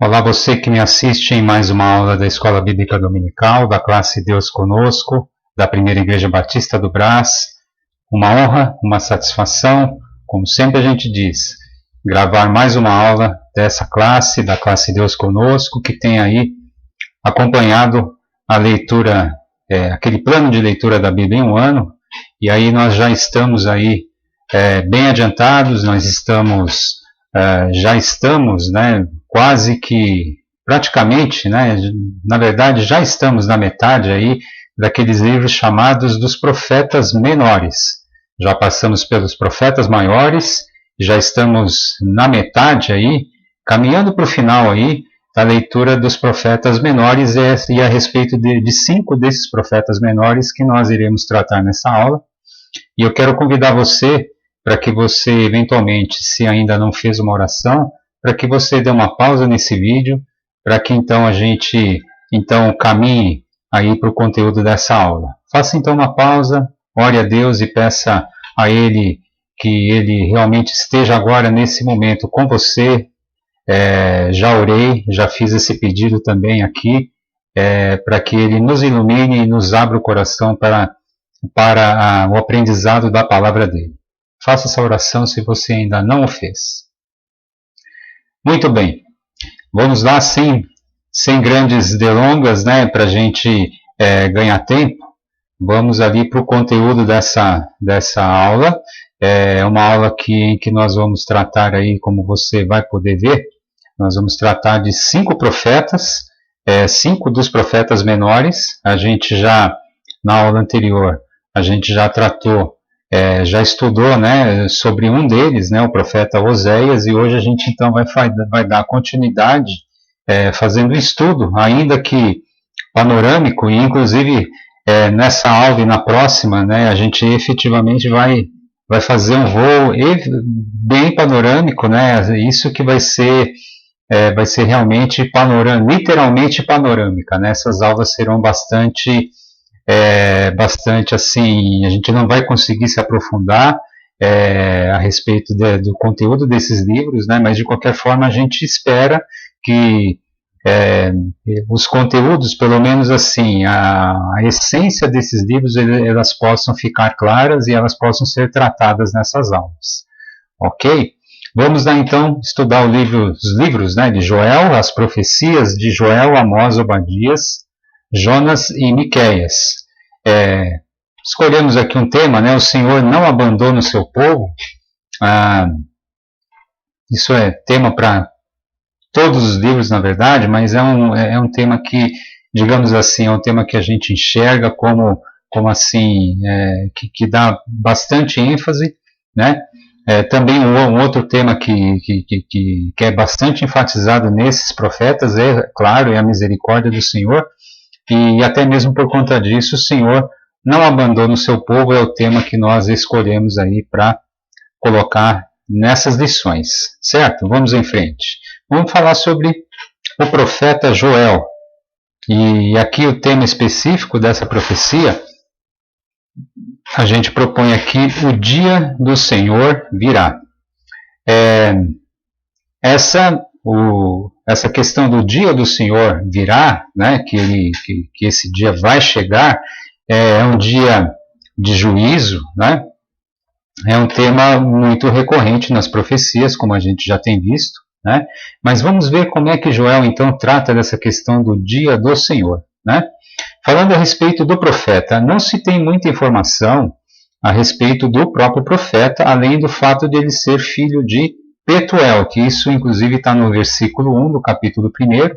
Olá, você que me assiste em mais uma aula da Escola Bíblica Dominical, da classe Deus Conosco, da Primeira Igreja Batista do Brás. Uma honra, uma satisfação, como sempre a gente diz, gravar mais uma aula dessa classe, da classe Deus Conosco, que tem aí acompanhado a leitura, aquele plano de leitura da Bíblia em um ano, e aí nós já estamos aí bem adiantados, já estamos, né, quase que, praticamente, né, na verdade já estamos na metade aí daqueles livros chamados dos profetas menores. Já passamos pelos profetas maiores, já estamos na metade aí, caminhando para o final aí da leitura dos profetas menores, e a respeito de 5 desses profetas menores que nós iremos tratar nessa aula. E eu quero convidar você para que você, eventualmente, se ainda não fez uma oração, para que você dê uma pausa nesse vídeo, para que então a gente caminhe aí para o conteúdo dessa aula. Faça então uma pausa, ore a Deus e peça a Ele que Ele realmente esteja agora nesse momento com você. Já orei, já fiz esse pedido também aqui, para que Ele nos ilumine e nos abra o coração para o aprendizado da palavra dele. Faça essa oração se você ainda não o fez. Muito bem, vamos lá sem grandes delongas, né, para a gente ganhar tempo. Vamos ali para o conteúdo dessa aula. É uma aula em que nós vamos tratar aí, como você vai poder ver, nós vamos tratar de 5 profetas, 5 dos profetas menores. A gente já, na aula anterior, a gente já tratou, já estudou, né, sobre um deles, né, o profeta Oséias, e hoje a gente então vai dar continuidade, fazendo estudo, ainda que panorâmico, e inclusive nessa aula e na próxima, né, a gente efetivamente vai fazer um voo bem panorâmico, né, isso que vai ser realmente literalmente panorâmica, né, essas aulas serão bastante assim, a gente não vai conseguir se aprofundar a respeito do conteúdo desses livros, né, mas de qualquer forma a gente espera que os conteúdos, pelo menos assim, a essência desses livros, elas possam ficar claras e elas possam ser tratadas nessas aulas. Ok? Vamos lá então estudar os livros, né, de Joel, as profecias de Joel, Amós, Obadias, Jonas e Miqueias. Escolhemos aqui um tema, né, o Senhor não abandona o seu povo. Isso é tema para todos os livros, na verdade, mas é um tema que, digamos assim, é um tema que a gente enxerga como assim, que dá bastante ênfase, né? Também um outro tema que é bastante enfatizado nesses profetas claro, é a misericórdia do Senhor. E até mesmo por conta disso, o Senhor não abandona o seu povo, é o tema que nós escolhemos aí para colocar nessas lições, certo? Vamos em frente. Vamos falar sobre o profeta Joel. E aqui o tema específico dessa profecia, a gente propõe aqui: o dia do Senhor virá. Essa questão do dia do Senhor virá, né, que esse dia vai chegar, é um dia de juízo, né? É um tema muito recorrente nas profecias, como a gente já tem visto, né? Mas vamos ver como é que Joel então trata dessa questão do dia do Senhor, né? Falando a respeito do profeta, não se tem muita informação a respeito do próprio profeta, além do fato de ele ser filho de Petuel, que isso inclusive está no versículo 1 do capítulo 1,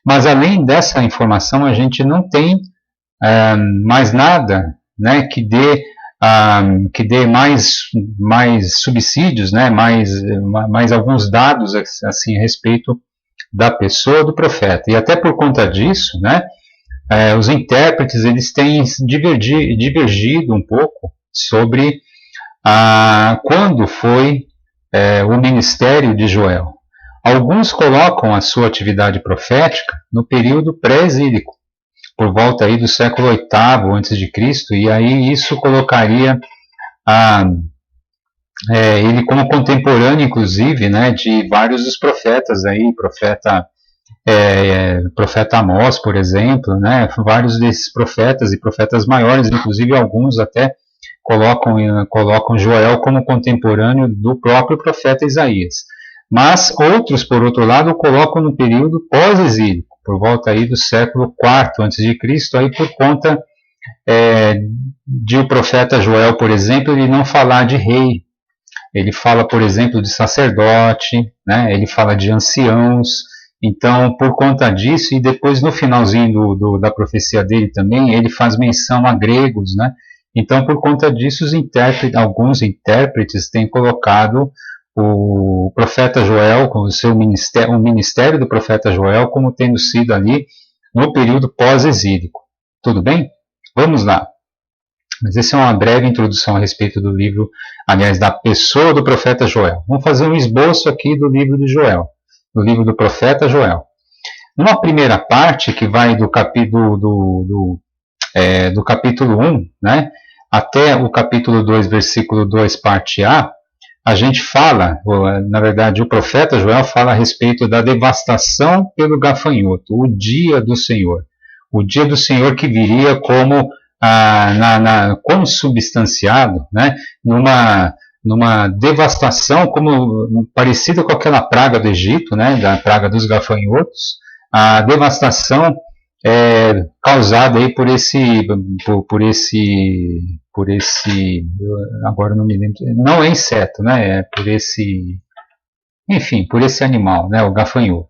mas além dessa informação a gente não tem mais nada, né, que dê mais subsídios, né, mais alguns dados assim, a respeito da pessoa do profeta. E até por conta disso, né, os intérpretes eles têm divergido um pouco sobre quando foi o ministério de Joel. Alguns colocam a sua atividade profética no período pré-exílico, por volta aí do século VIII a.C., e aí isso colocaria ele como contemporâneo, inclusive, né, de vários dos profetas, aí, profeta profeta Amós, por exemplo, né? Vários desses profetas e profetas maiores, inclusive alguns até colocam Joel como contemporâneo do próprio profeta Isaías. Mas outros, por outro lado, o colocam no período pós-exílico, por volta aí do século IV a.C., aí por conta de o profeta Joel, por exemplo, ele não falar de rei. Ele fala, por exemplo, de sacerdote, né? Ele fala de anciãos. Então, por conta disso, e depois no finalzinho da profecia dele também, ele faz menção a gregos, né? Então, por conta disso, alguns intérpretes têm colocado o profeta Joel, o ministério do profeta Joel, como tendo sido ali no período pós-exílico. Tudo bem? Vamos lá. Mas essa é uma breve introdução a respeito do livro, aliás, da pessoa do profeta Joel. Vamos fazer um esboço aqui do livro de Joel, do livro do profeta Joel. Numa primeira parte, que vai do capítulo 1, né, até o capítulo 2, versículo 2, parte a gente fala, na verdade, o profeta Joel fala a respeito da devastação pelo gafanhoto, o dia do Senhor. O dia do Senhor que viria como consubstanciado, né, numa devastação parecida com aquela praga do Egito, né, da praga dos gafanhotos, a devastação causada aí por esse, agora não me lembro, não é inseto, né, por esse animal, né, o gafanhoto.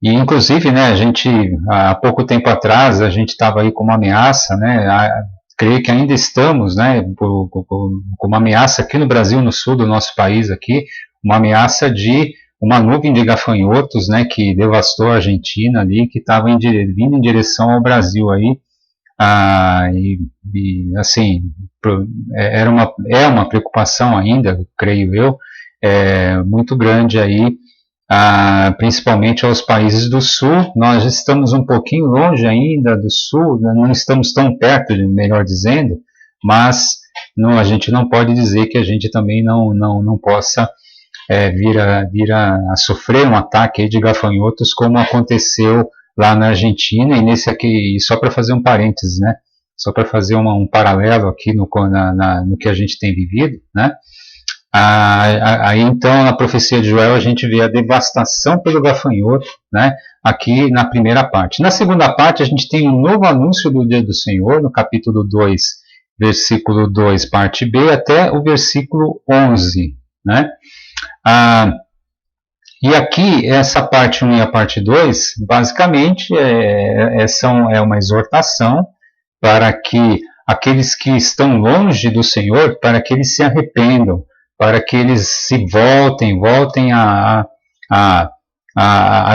E, inclusive, né, a gente, há pouco tempo atrás, a gente estava aí com uma ameaça, né, creio que ainda estamos, né, com uma ameaça aqui no Brasil, no sul do nosso país aqui, uma ameaça de uma nuvem de gafanhotos, né, que devastou a Argentina ali, que estava vindo em direção ao Brasil aí, assim, é uma preocupação ainda, creio eu, muito grande aí, principalmente aos países do sul. Nós estamos um pouquinho longe ainda do sul, não estamos tão perto, melhor dizendo, mas a gente não pode dizer que a gente também não possa vir a sofrer um ataque aí de gafanhotos como aconteceu lá na Argentina. E nesse aqui, só para fazer um parênteses, né, só para fazer um paralelo aqui no que a gente tem vivido, né. Aí então na profecia de Joel a gente vê a devastação pelo gafanhoto, né, aqui na primeira parte. Na segunda parte a gente tem um novo anúncio do dia do Senhor, no capítulo 2, versículo 2, parte B, até o versículo 11, né. E aqui, essa parte 1 e a parte 2, basicamente é uma exortação para que aqueles que estão longe do Senhor, para que eles se arrependam, para que eles se voltem à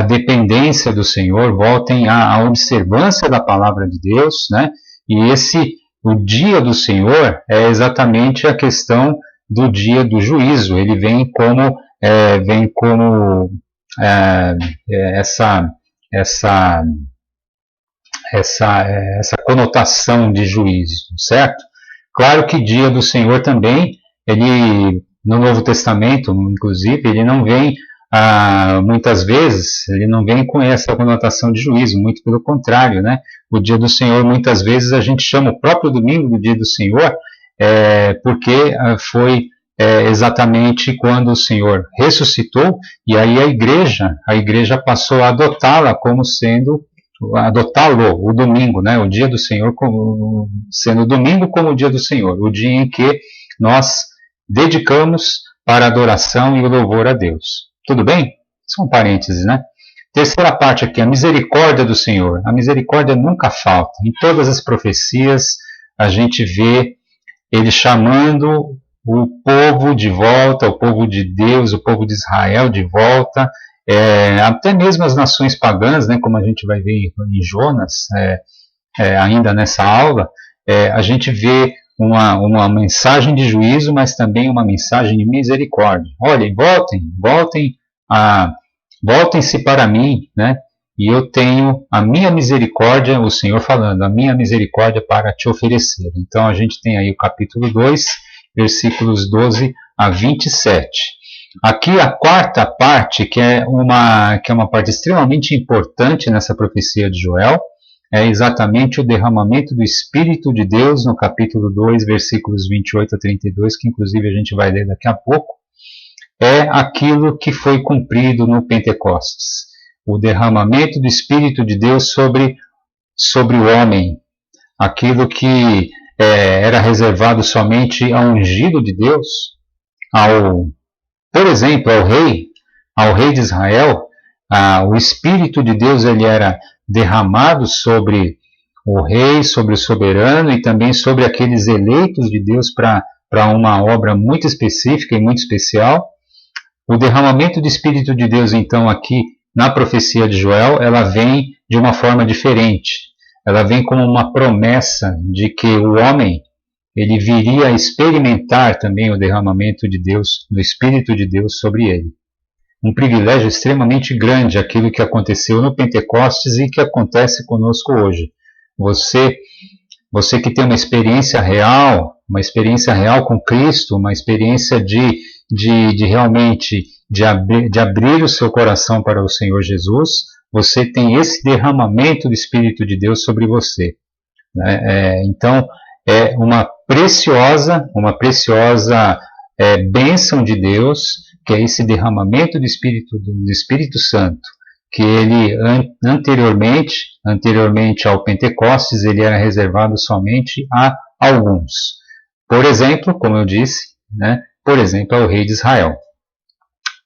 dependência do Senhor, voltem à observância da palavra de Deus, né? E o dia do Senhor é exatamente a questão do dia do juízo. Ele vem como essa conotação de juízo, certo? Claro que dia do Senhor também, ele no Novo Testamento, inclusive, ele não vem, muitas vezes, ele não vem com essa conotação de juízo, muito pelo contrário, né? O dia do Senhor, muitas vezes, a gente chama o próprio domingo do dia do Senhor, porque foi exatamente quando o Senhor ressuscitou, e aí a igreja passou a adotá-lo o domingo, né? O dia do Senhor sendo o domingo como o dia do Senhor, o dia em que nós dedicamos para a adoração e o louvor a Deus. Tudo bem? São parênteses, né? Terceira parte aqui, a misericórdia do Senhor. A misericórdia nunca falta. Em todas as profecias, a gente vê ele chamando o povo de volta, o povo de Deus, o povo de Israel de volta, até mesmo as nações pagãs, né, como a gente vai ver em Jonas, ainda nessa aula, a gente vê uma mensagem de juízo, mas também uma mensagem de misericórdia. Olhem, voltem-se para mim, né? E eu tenho a minha misericórdia, o Senhor falando, a minha misericórdia para te oferecer. Então a gente tem aí o capítulo 2, versículos 12 a 27. Aqui a quarta parte, que é uma parte extremamente importante nessa profecia de Joel, é exatamente o derramamento do Espírito de Deus no capítulo 2, versículos 28 a 32, que inclusive a gente vai ler daqui a pouco. É aquilo que foi cumprido no Pentecostes. O derramamento do Espírito de Deus sobre o homem. Aquilo que era reservado somente ao ungido de Deus, por exemplo, ao rei de Israel, o Espírito de Deus ele era derramado sobre o rei, sobre o soberano e também sobre aqueles eleitos de Deus para uma obra muito específica e muito especial. O derramamento do Espírito de Deus, então, aqui na profecia de Joel, ela vem de uma forma diferente. Ela vem como uma promessa de que o homem ele viria a experimentar também o derramamento de Deus, do Espírito de Deus sobre ele. Um privilégio extremamente grande, aquilo que aconteceu no Pentecostes e que acontece conosco hoje. Você que tem uma experiência real com Cristo, uma experiência de realmente de abrir o seu coração para o Senhor Jesus, você tem esse derramamento do Espírito de Deus sobre você. Então, é uma preciosa bênção de Deus, que é esse derramamento do Espírito Santo, que ele anteriormente ao Pentecostes, ele era reservado somente a alguns. Por exemplo, como eu disse, por exemplo, ao rei de Israel.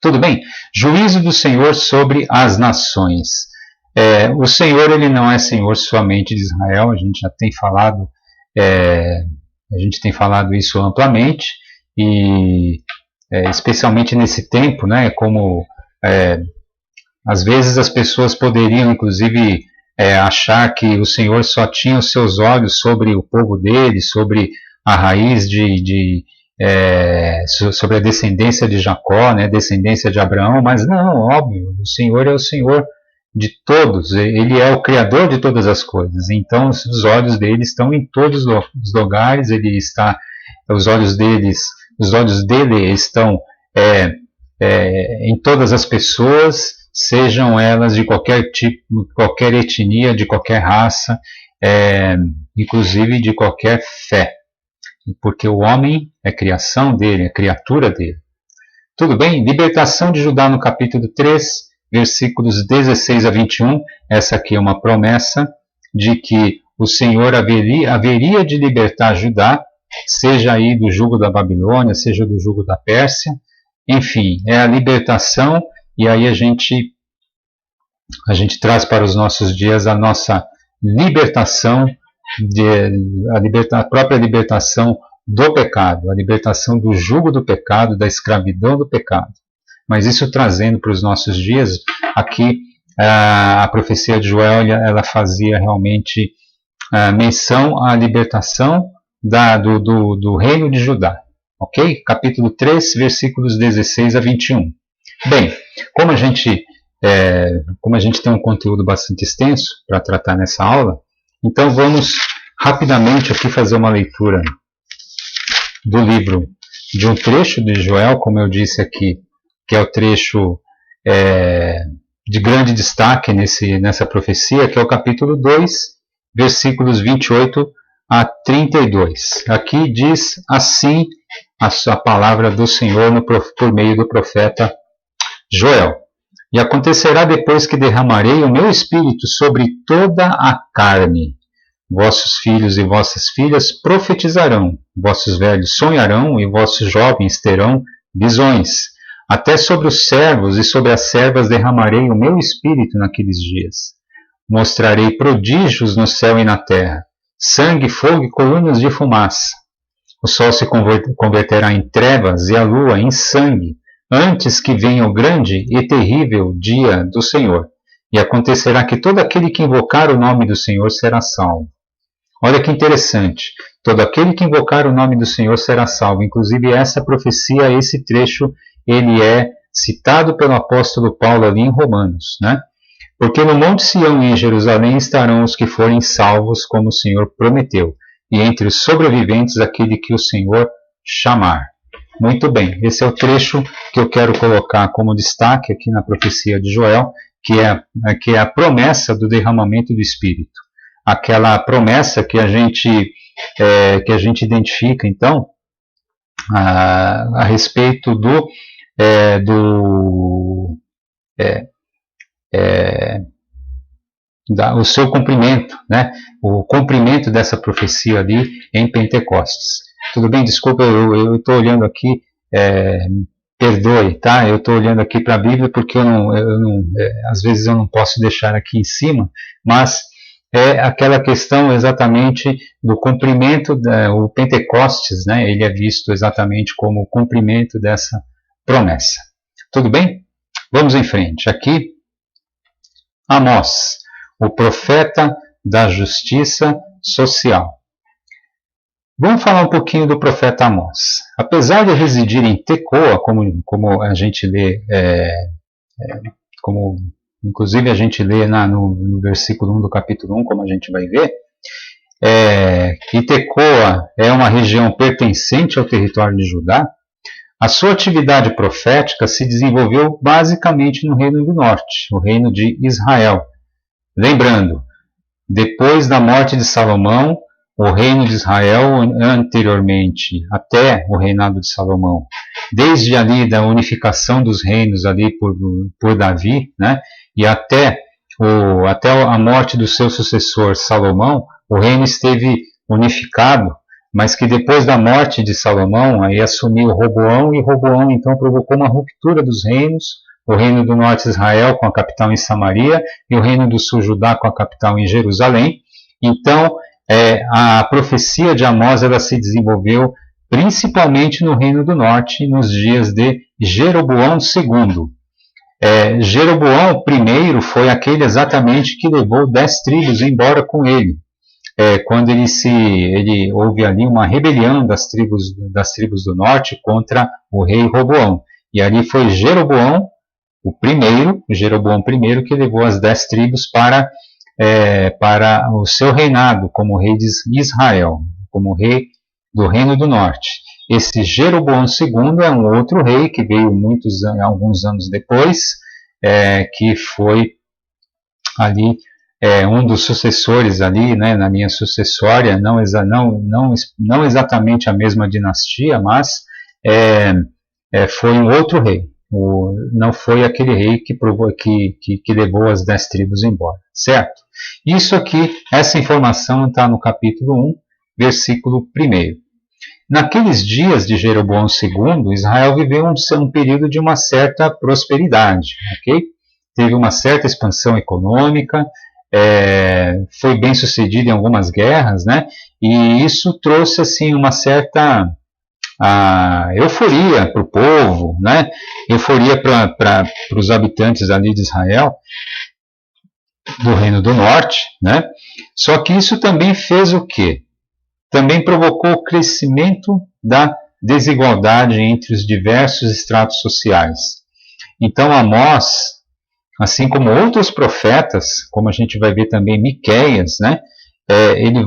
Tudo bem? Juízo do Senhor sobre as nações. O Senhor ele não é Senhor somente de Israel, a gente já tem falado isso amplamente, e especialmente nesse tempo, como às vezes as pessoas poderiam inclusive achar que o Senhor só tinha os seus olhos sobre o povo dele, sobre a raiz sobre a descendência de Jacó, descendência de Abraão, mas não, óbvio, o Senhor é o Senhor de todos, ele é o Criador de todas as coisas, então os olhos dele estão em todos os lugares, os olhos dele estão em todas as pessoas, sejam elas de qualquer tipo, qualquer etnia, de qualquer raça, inclusive de qualquer fé, porque o homem é criação dele, é criatura dele. Tudo bem? Libertação de Judá no capítulo 3, versículos 16 a 21, essa aqui é uma promessa de que o Senhor haveria de libertar Judá, seja aí do jugo da Babilônia, seja do jugo da Pérsia, enfim, é a libertação, e aí a gente traz para os nossos dias a nossa libertação, a própria libertação do pecado, a libertação do jugo do pecado, da escravidão do pecado. Mas isso trazendo para os nossos dias, aqui a profecia de Joel, ela fazia realmente menção à libertação do reino de Judá. Ok? Capítulo 3, versículos 16 a 21. Bem, como a gente tem um conteúdo bastante extenso para tratar nessa aula, então vamos rapidamente aqui fazer uma leitura do livro, de um trecho de Joel, como eu disse aqui, que é o trecho de grande destaque nessa profecia, que é o capítulo 2, versículos 28 a 32. Aqui diz assim a palavra do Senhor por meio do profeta Joel. E acontecerá depois que derramarei o meu espírito sobre toda a carne. Vossos filhos e vossas filhas profetizarão, vossos velhos sonharão e vossos jovens terão visões. Até sobre os servos e sobre as servas derramarei o meu espírito naqueles dias. Mostrarei prodígios no céu e na terra, sangue, fogo e colunas de fumaça. O sol se converterá em trevas e a lua em sangue, antes que venha o grande e terrível dia do Senhor. E acontecerá que todo aquele que invocar o nome do Senhor será salvo. Olha que interessante. Todo aquele que invocar o nome do Senhor será salvo. Inclusive essa profecia, esse trecho, ele é citado pelo apóstolo Paulo ali em Romanos, Porque no Monte Sião e em Jerusalém estarão os que forem salvos, como o Senhor prometeu, e entre os sobreviventes aquele que o Senhor chamar. Muito bem, esse é o trecho que eu quero colocar como destaque aqui na profecia de Joel, que é a promessa do derramamento do Espírito. Aquela promessa que a gente identifica, então, a respeito o seu cumprimento, né? O cumprimento dessa profecia ali em Pentecostes. Tudo bem? Desculpa, eu estou olhando aqui, perdoe, tá? Eu estou olhando aqui para a Bíblia porque às vezes eu não posso deixar aqui em cima, mas é aquela questão exatamente do cumprimento, o Pentecostes, né? Ele é visto exatamente como o cumprimento dessa promessa. Tudo bem? Vamos em frente. Aqui, Amós, o profeta da justiça social. Vamos falar um pouquinho do profeta Amós. Apesar de residir em Tecoa, como a gente lê, como inclusive a gente lê no versículo 1 do capítulo 1, como a gente vai ver, que Tecoa é uma região pertencente ao território de Judá, a sua atividade profética se desenvolveu basicamente no Reino do Norte, o Reino de Israel. Lembrando, depois da morte de Salomão, o reino de Israel, anteriormente, até o reinado de Salomão, desde ali da unificação dos reinos ali por Davi, né, e até a morte do seu sucessor Salomão, o reino esteve unificado, mas que depois da morte de Salomão, aí assumiu Roboão, e Roboão então provocou uma ruptura dos reinos, o reino do norte Israel com a capital em Samaria e o reino do sul Judá com a capital em Jerusalém. Então, a profecia de Amós ela se desenvolveu principalmente no reino do norte nos dias de Jeroboão II. Jeroboão I foi aquele exatamente que levou 10 tribos embora com ele. Quando houve ali uma rebelião das tribos do norte contra o rei Roboão. E ali foi Jeroboão I, que levou as 10 tribos para o seu reinado como rei de Israel, como rei do Reino do Norte. Esse Jeroboão II é um outro rei que veio alguns anos depois, que foi ali um dos sucessores ali, né, na linha sucessória, não exatamente a mesma dinastia, mas foi um outro rei. Não foi aquele rei que levou as 10 tribos embora, certo? Isso aqui, essa informação está no capítulo 1, versículo 1. Naqueles dias de Jeroboão II, Israel viveu um período de uma certa prosperidade, ok? Teve uma certa expansão econômica, foi bem sucedido em algumas guerras, né? E isso trouxe assim uma certa euforia para o povo, né? Euforia para os habitantes ali de Israel, do Reino do Norte, né? Só que isso também fez o quê? Também provocou o crescimento da desigualdade entre os diversos estratos sociais. Então Amós, assim como outros profetas, como a gente vai ver também Miqueias, né? Ele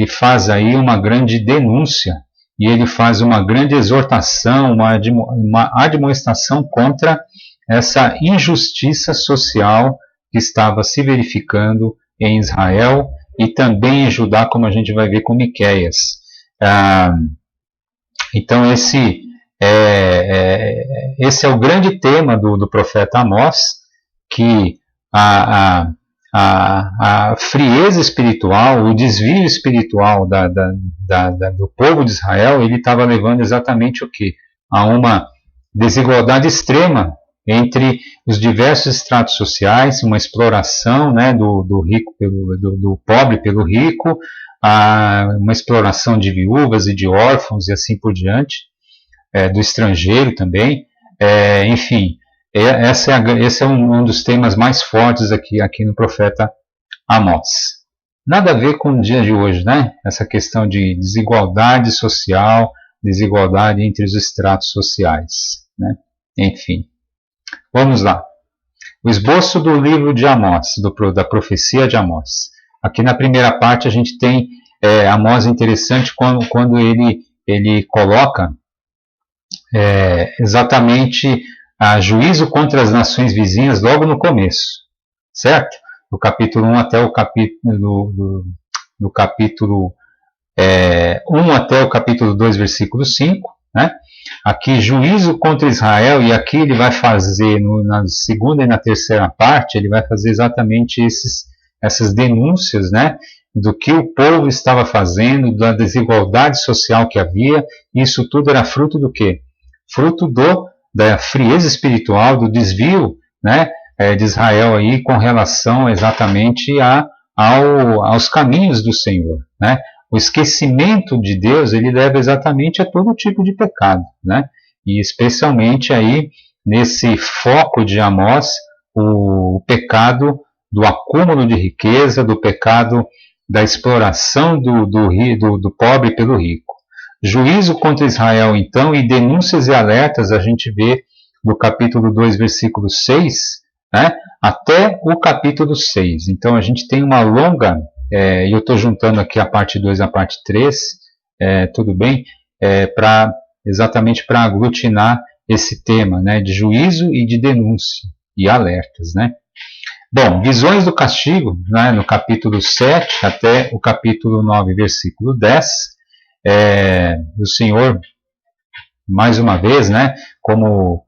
faz aí uma grande denúncia e ele faz uma grande exortação, uma admoestação contra essa injustiça social que estava se verificando em Israel e também em Judá, como a gente vai ver com Miqueias. Então esse é o grande tema do profeta Amós, que a frieza espiritual, o desvio espiritual do povo de Israel, ele estava levando exatamente o quê? A uma desigualdade extrema entre os diversos estratos sociais, uma exploração, né, do pobre pelo rico, uma exploração de viúvas e de órfãos e assim por diante, do estrangeiro também, enfim. Esse é um dos temas mais fortes aqui no profeta Amós. Nada a ver com o dia de hoje, né? Essa questão de desigualdade social, desigualdade entre os estratos sociais, né? Enfim, vamos lá. O esboço do livro de Amós, da profecia de Amós. Aqui na primeira parte a gente tem Amós interessante quando ele coloca exatamente a juízo contra as nações vizinhas logo no começo, certo? Do capítulo 1 até o capítulo do capítulo 1 até o capítulo 2, versículo 5, né? Aqui juízo contra Israel, e aqui ele vai fazer, na segunda e na terceira parte, ele vai fazer exatamente essas denúncias, né? Do que o povo estava fazendo, da desigualdade social que havia. Isso tudo era fruto do quê? Fruto da frieza espiritual, do desvio, né, de Israel aí com relação exatamente aos caminhos do Senhor, né? O esquecimento de Deus, ele leva exatamente a todo tipo de pecado, né? E especialmente aí nesse foco de Amós, o pecado do acúmulo de riqueza, do pecado da exploração do pobre pelo rico. Juízo contra Israel, então, e denúncias e alertas a gente vê do capítulo 2, versículo 6, né, até o capítulo 6. Então, a gente tem uma longa, e eu estou juntando aqui a parte 2 e a parte 3, tudo bem, exatamente para aglutinar esse tema, né, de juízo e de denúncia e alertas, né. Bom, visões do castigo, né, no capítulo 7 até o capítulo 9, versículo 10, o Senhor, mais uma vez, né, como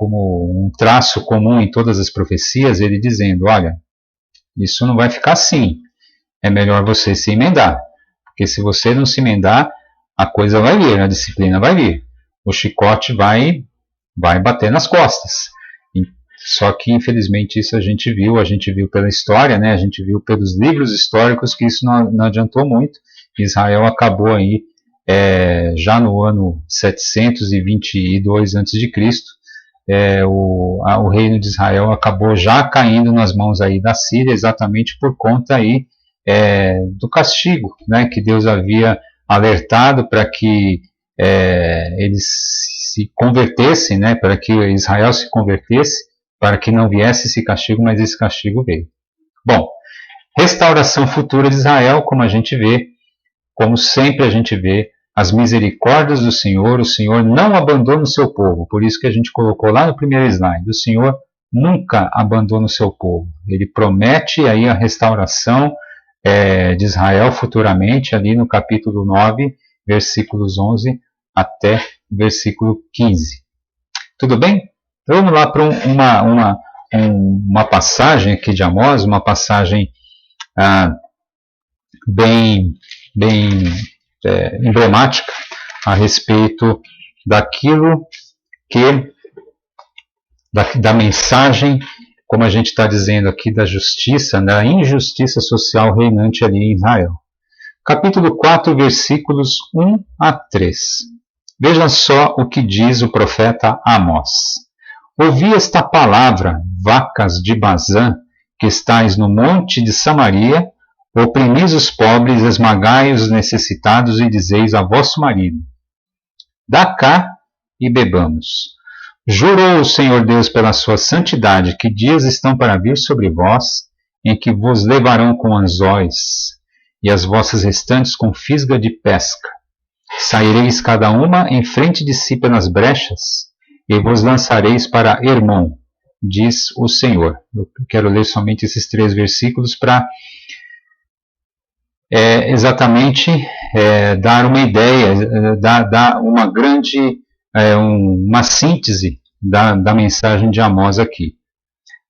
um traço comum em todas as profecias, ele dizendo, olha, isso não vai ficar assim, é melhor você se emendar, porque se você não se emendar, a coisa vai vir, a disciplina vai vir, o chicote vai bater nas costas. Só que, infelizmente, isso a gente viu pela história, né? A gente viu pelos livros históricos que isso não adiantou muito. Israel acabou aí, já no ano 722 a.C., o reino de Israel acabou já caindo nas mãos aí da Síria, exatamente por conta aí, do castigo, né? Que Deus havia alertado para que eles se convertessem, né? Para que Israel se convertesse, para que não viesse esse castigo, mas esse castigo veio. Bom, restauração futura de Israel, como a gente vê, como sempre a gente vê, as misericórdias do Senhor, o Senhor não abandona o seu povo, por isso que a gente colocou lá no primeiro slide, o Senhor nunca abandona o seu povo, ele promete aí a restauração de Israel futuramente, ali no capítulo 9, versículos 11 até o versículo 15. Tudo bem? Vamos lá para uma passagem aqui de Amós, uma passagem bem emblemática a respeito daquilo da mensagem, como a gente está dizendo aqui, da justiça, da injustiça social reinante ali em Israel. Capítulo 4, versículos 1 a 3. Veja só o que diz o profeta Amós. Ouvi esta palavra, vacas de Bazã, que estáis no monte de Samaria, oprimis os pobres, esmagai os necessitados e dizeis a vosso marido, dá cá e bebamos. Jurou o Senhor Deus pela sua santidade que dias estão para vir sobre vós, em que vos levarão com anzóis, e as vossas restantes com fisga de pesca. Saireis cada uma em frente de si pelas brechas, e vos lançareis para Hermon, diz o Senhor. Eu quero ler somente esses 3 versículos para exatamente dar uma ideia, dar uma grande, uma síntese da mensagem de Amós aqui.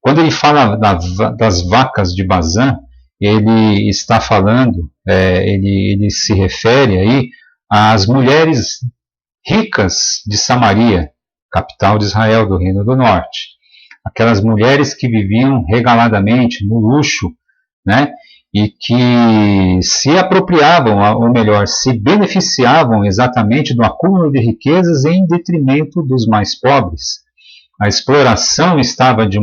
Quando ele fala das vacas de Bazã, ele está falando, ele se refere aí às mulheres ricas de Samaria, capital de Israel, do Reino do Norte. Aquelas mulheres que viviam regaladamente, no luxo, né? E que se apropriavam, ou melhor, se beneficiavam exatamente do acúmulo de riquezas em detrimento dos mais pobres. A exploração estava de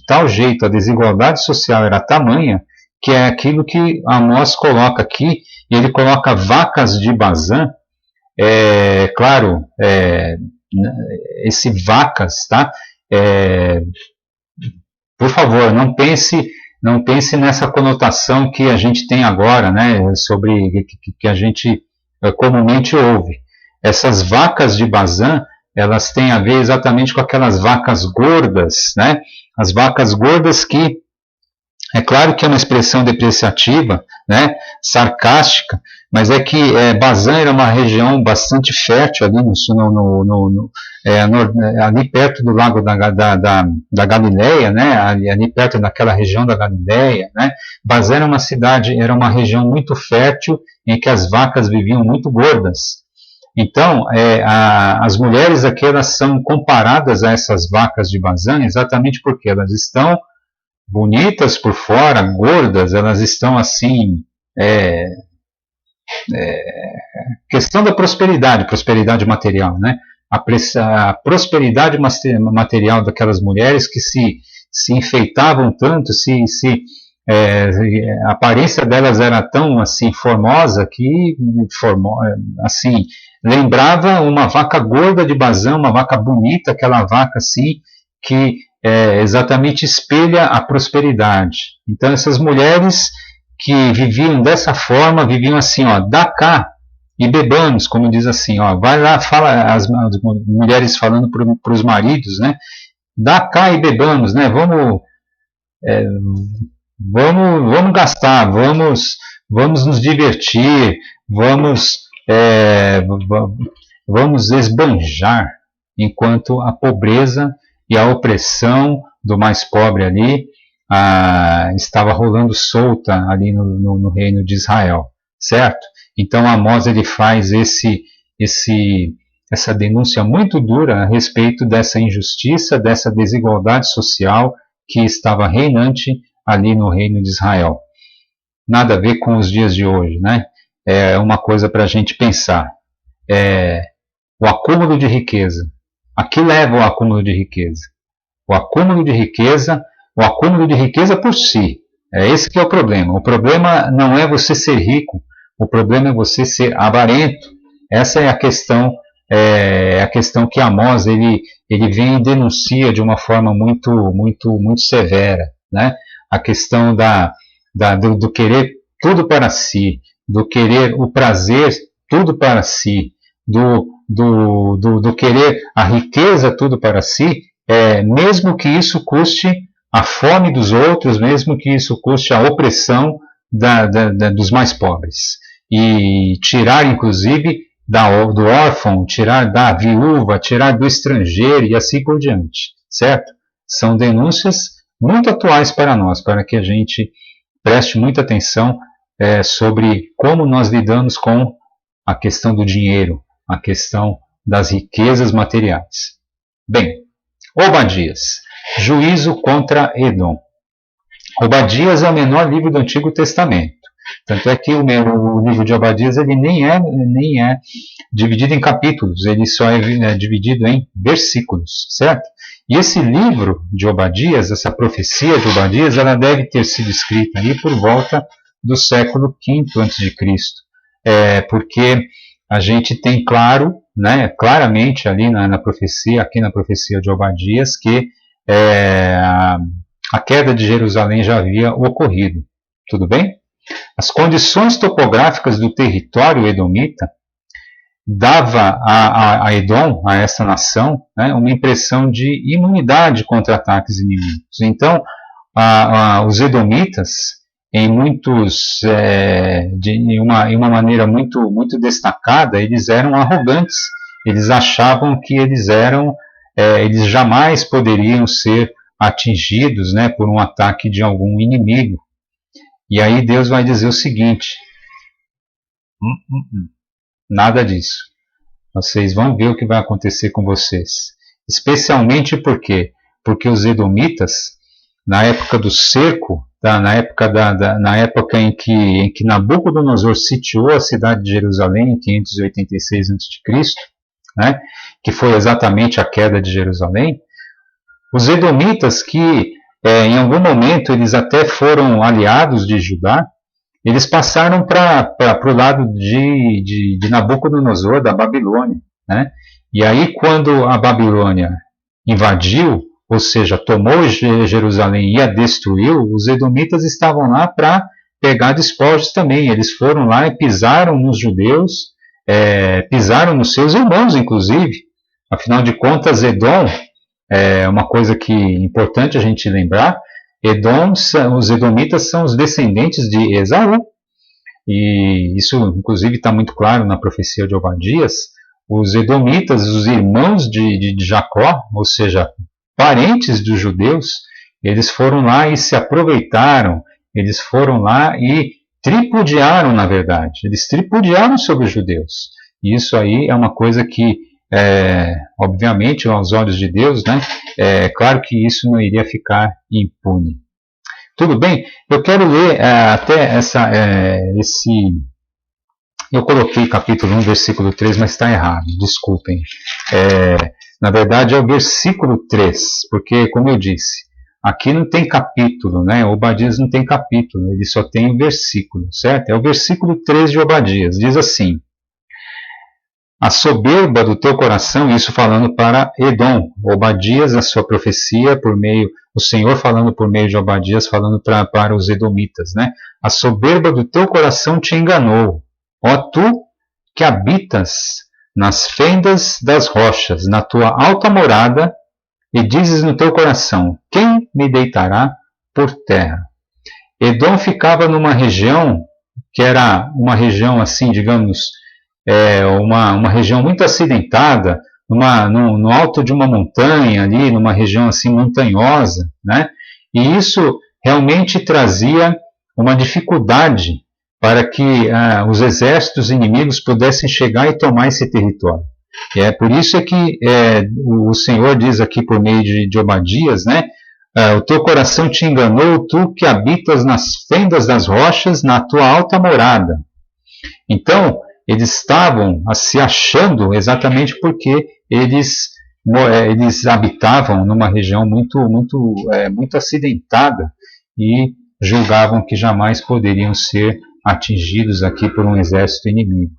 tal jeito, a desigualdade social era tamanha, que é aquilo que Amós coloca aqui, e ele coloca vacas de Bazã, claro, esse vacas, tá? Por favor, não pense nessa conotação que a gente tem agora, né, sobre que a gente comumente ouve. essas vacas de Bazã, elas têm a ver exatamente com aquelas vacas gordas, né? As vacas gordas que, é claro que é uma expressão depreciativa, né? Sarcástica, mas é que Bazã era uma região bastante fértil ali, ali perto do lago da Galileia, né? Ali perto daquela região da Galileia, né? Bazã era uma cidade, era uma região muito fértil em que as vacas viviam muito gordas. Então, as mulheres aqui elas são comparadas a essas vacas de Bazã exatamente porque elas estão bonitas por fora, gordas, elas estão assim, questão da prosperidade material, né? A prosperidade material daquelas mulheres que se enfeitavam tanto, a aparência delas era tão assim formosa que assim lembrava uma vaca gorda de Bazã, uma vaca bonita, aquela vaca assim que exatamente espelha a prosperidade. Então essas mulheres que viviam dessa forma, viviam assim, ó, dá cá e bebamos, como diz assim, ó, vai lá, fala as mulheres falando para os maridos, né? Dá cá e bebamos, né? Vamos gastar, vamos nos divertir, vamos esbanjar, enquanto a pobreza e a opressão do mais pobre ali estava rolando solta ali no reino de Israel, certo? Então Amós ele faz essa denúncia muito dura a respeito dessa injustiça, dessa desigualdade social que estava reinante ali no reino de Israel. Nada a ver com os dias de hoje, né? É uma coisa para a gente pensar. O acúmulo de riqueza. A que leva o acúmulo de riqueza? O acúmulo de riqueza por si. Esse que é o problema. O problema não é você ser rico, o problema é você ser avarento. Essa é a questão que Amós ele vem e denuncia de uma forma muito severa, né? A questão do querer tudo para si, do querer o prazer tudo para si, do querer a riqueza tudo para si, mesmo que isso custe a fome dos outros, mesmo que isso custe a opressão dos mais pobres. E tirar, inclusive, do órfão, tirar da viúva, tirar do estrangeiro e assim por diante, certo? São denúncias muito atuais para nós, para que a gente preste muita atenção sobre como nós lidamos com a questão do dinheiro, a questão das riquezas materiais. Bem, Obadias, juízo contra Edom. Obadias é o menor livro do Antigo Testamento. Tanto é que o livro de Obadias ele nem é dividido em capítulos, ele só é dividido em versículos, certo? E esse livro de Obadias, essa profecia de Obadias, ela deve ter sido escrita ali por volta do século V a.C., porque a gente tem claramente ali aqui na profecia de Obadias, que a queda de Jerusalém já havia ocorrido. Tudo bem? As condições topográficas do território edomita dava a Edom, a essa nação, uma impressão de imunidade contra ataques inimigos. Então, os edomitas, em uma maneira muito destacada, eles eram arrogantes. Eles achavam que eles jamais poderiam ser atingidos, por um ataque de algum inimigo. E aí Deus vai dizer o seguinte: nada disso. Vocês vão ver o que vai acontecer com vocês. Especialmente porque os edomitas, na época do cerco, na época em que Nabucodonosor sitiou a cidade de Jerusalém, em 586 a.C., que foi exatamente a queda de Jerusalém, os edomitas que em algum momento eles até foram aliados de Judá, eles passaram para o lado de Nabucodonosor, da Babilônia. E aí, quando a Babilônia invadiu, ou seja, tomou Jerusalém e a destruiu, os edomitas estavam lá para pegar despojos também. Eles foram lá e pisaram nos judeus, pisaram nos seus irmãos, inclusive. Afinal de contas, Edom, é uma coisa que é importante a gente lembrar, os edomitas são os descendentes de Esaú. E isso, inclusive, está muito claro na profecia de Obadias. Os edomitas, os irmãos de Jacó, ou seja, parentes dos judeus, eles foram lá e se aproveitaram, eles foram lá e tripudiaram, na verdade. Eles tripudiaram sobre os judeus. E isso aí é uma coisa que, obviamente, aos olhos de Deus, né, claro que isso não iria ficar impune. Tudo bem? Eu quero ler até eu coloquei capítulo 1, versículo 3, mas está errado, desculpem. Na verdade é o versículo 3, porque, como eu disse, aqui não tem capítulo, né? Obadias não tem capítulo, ele só tem o versículo, certo? É o versículo 3 de Obadias, diz assim: a soberba do teu coração, isso falando para Edom. Obadias, a sua profecia, o Senhor falando por meio de Obadias, falando para os edomitas, né? A soberba do teu coração te enganou, ó tu que habitas nas fendas das rochas, na tua alta morada, e dizes no teu coração: quem me deitará por terra? Edom ficava numa região que era uma região assim, digamos, uma região muito acidentada, no alto de uma montanha ali, numa região assim montanhosa, né? E isso realmente trazia uma dificuldade para que os exércitos inimigos pudessem chegar e tomar esse território. Por isso que o Senhor diz aqui por meio de Obadias, né? O teu coração te enganou, tu que habitas nas fendas das rochas, na tua alta morada. Então, eles estavam se achando exatamente porque eles habitavam numa região muito acidentada e julgavam que jamais poderiam ser atingidos aqui por um exército inimigo.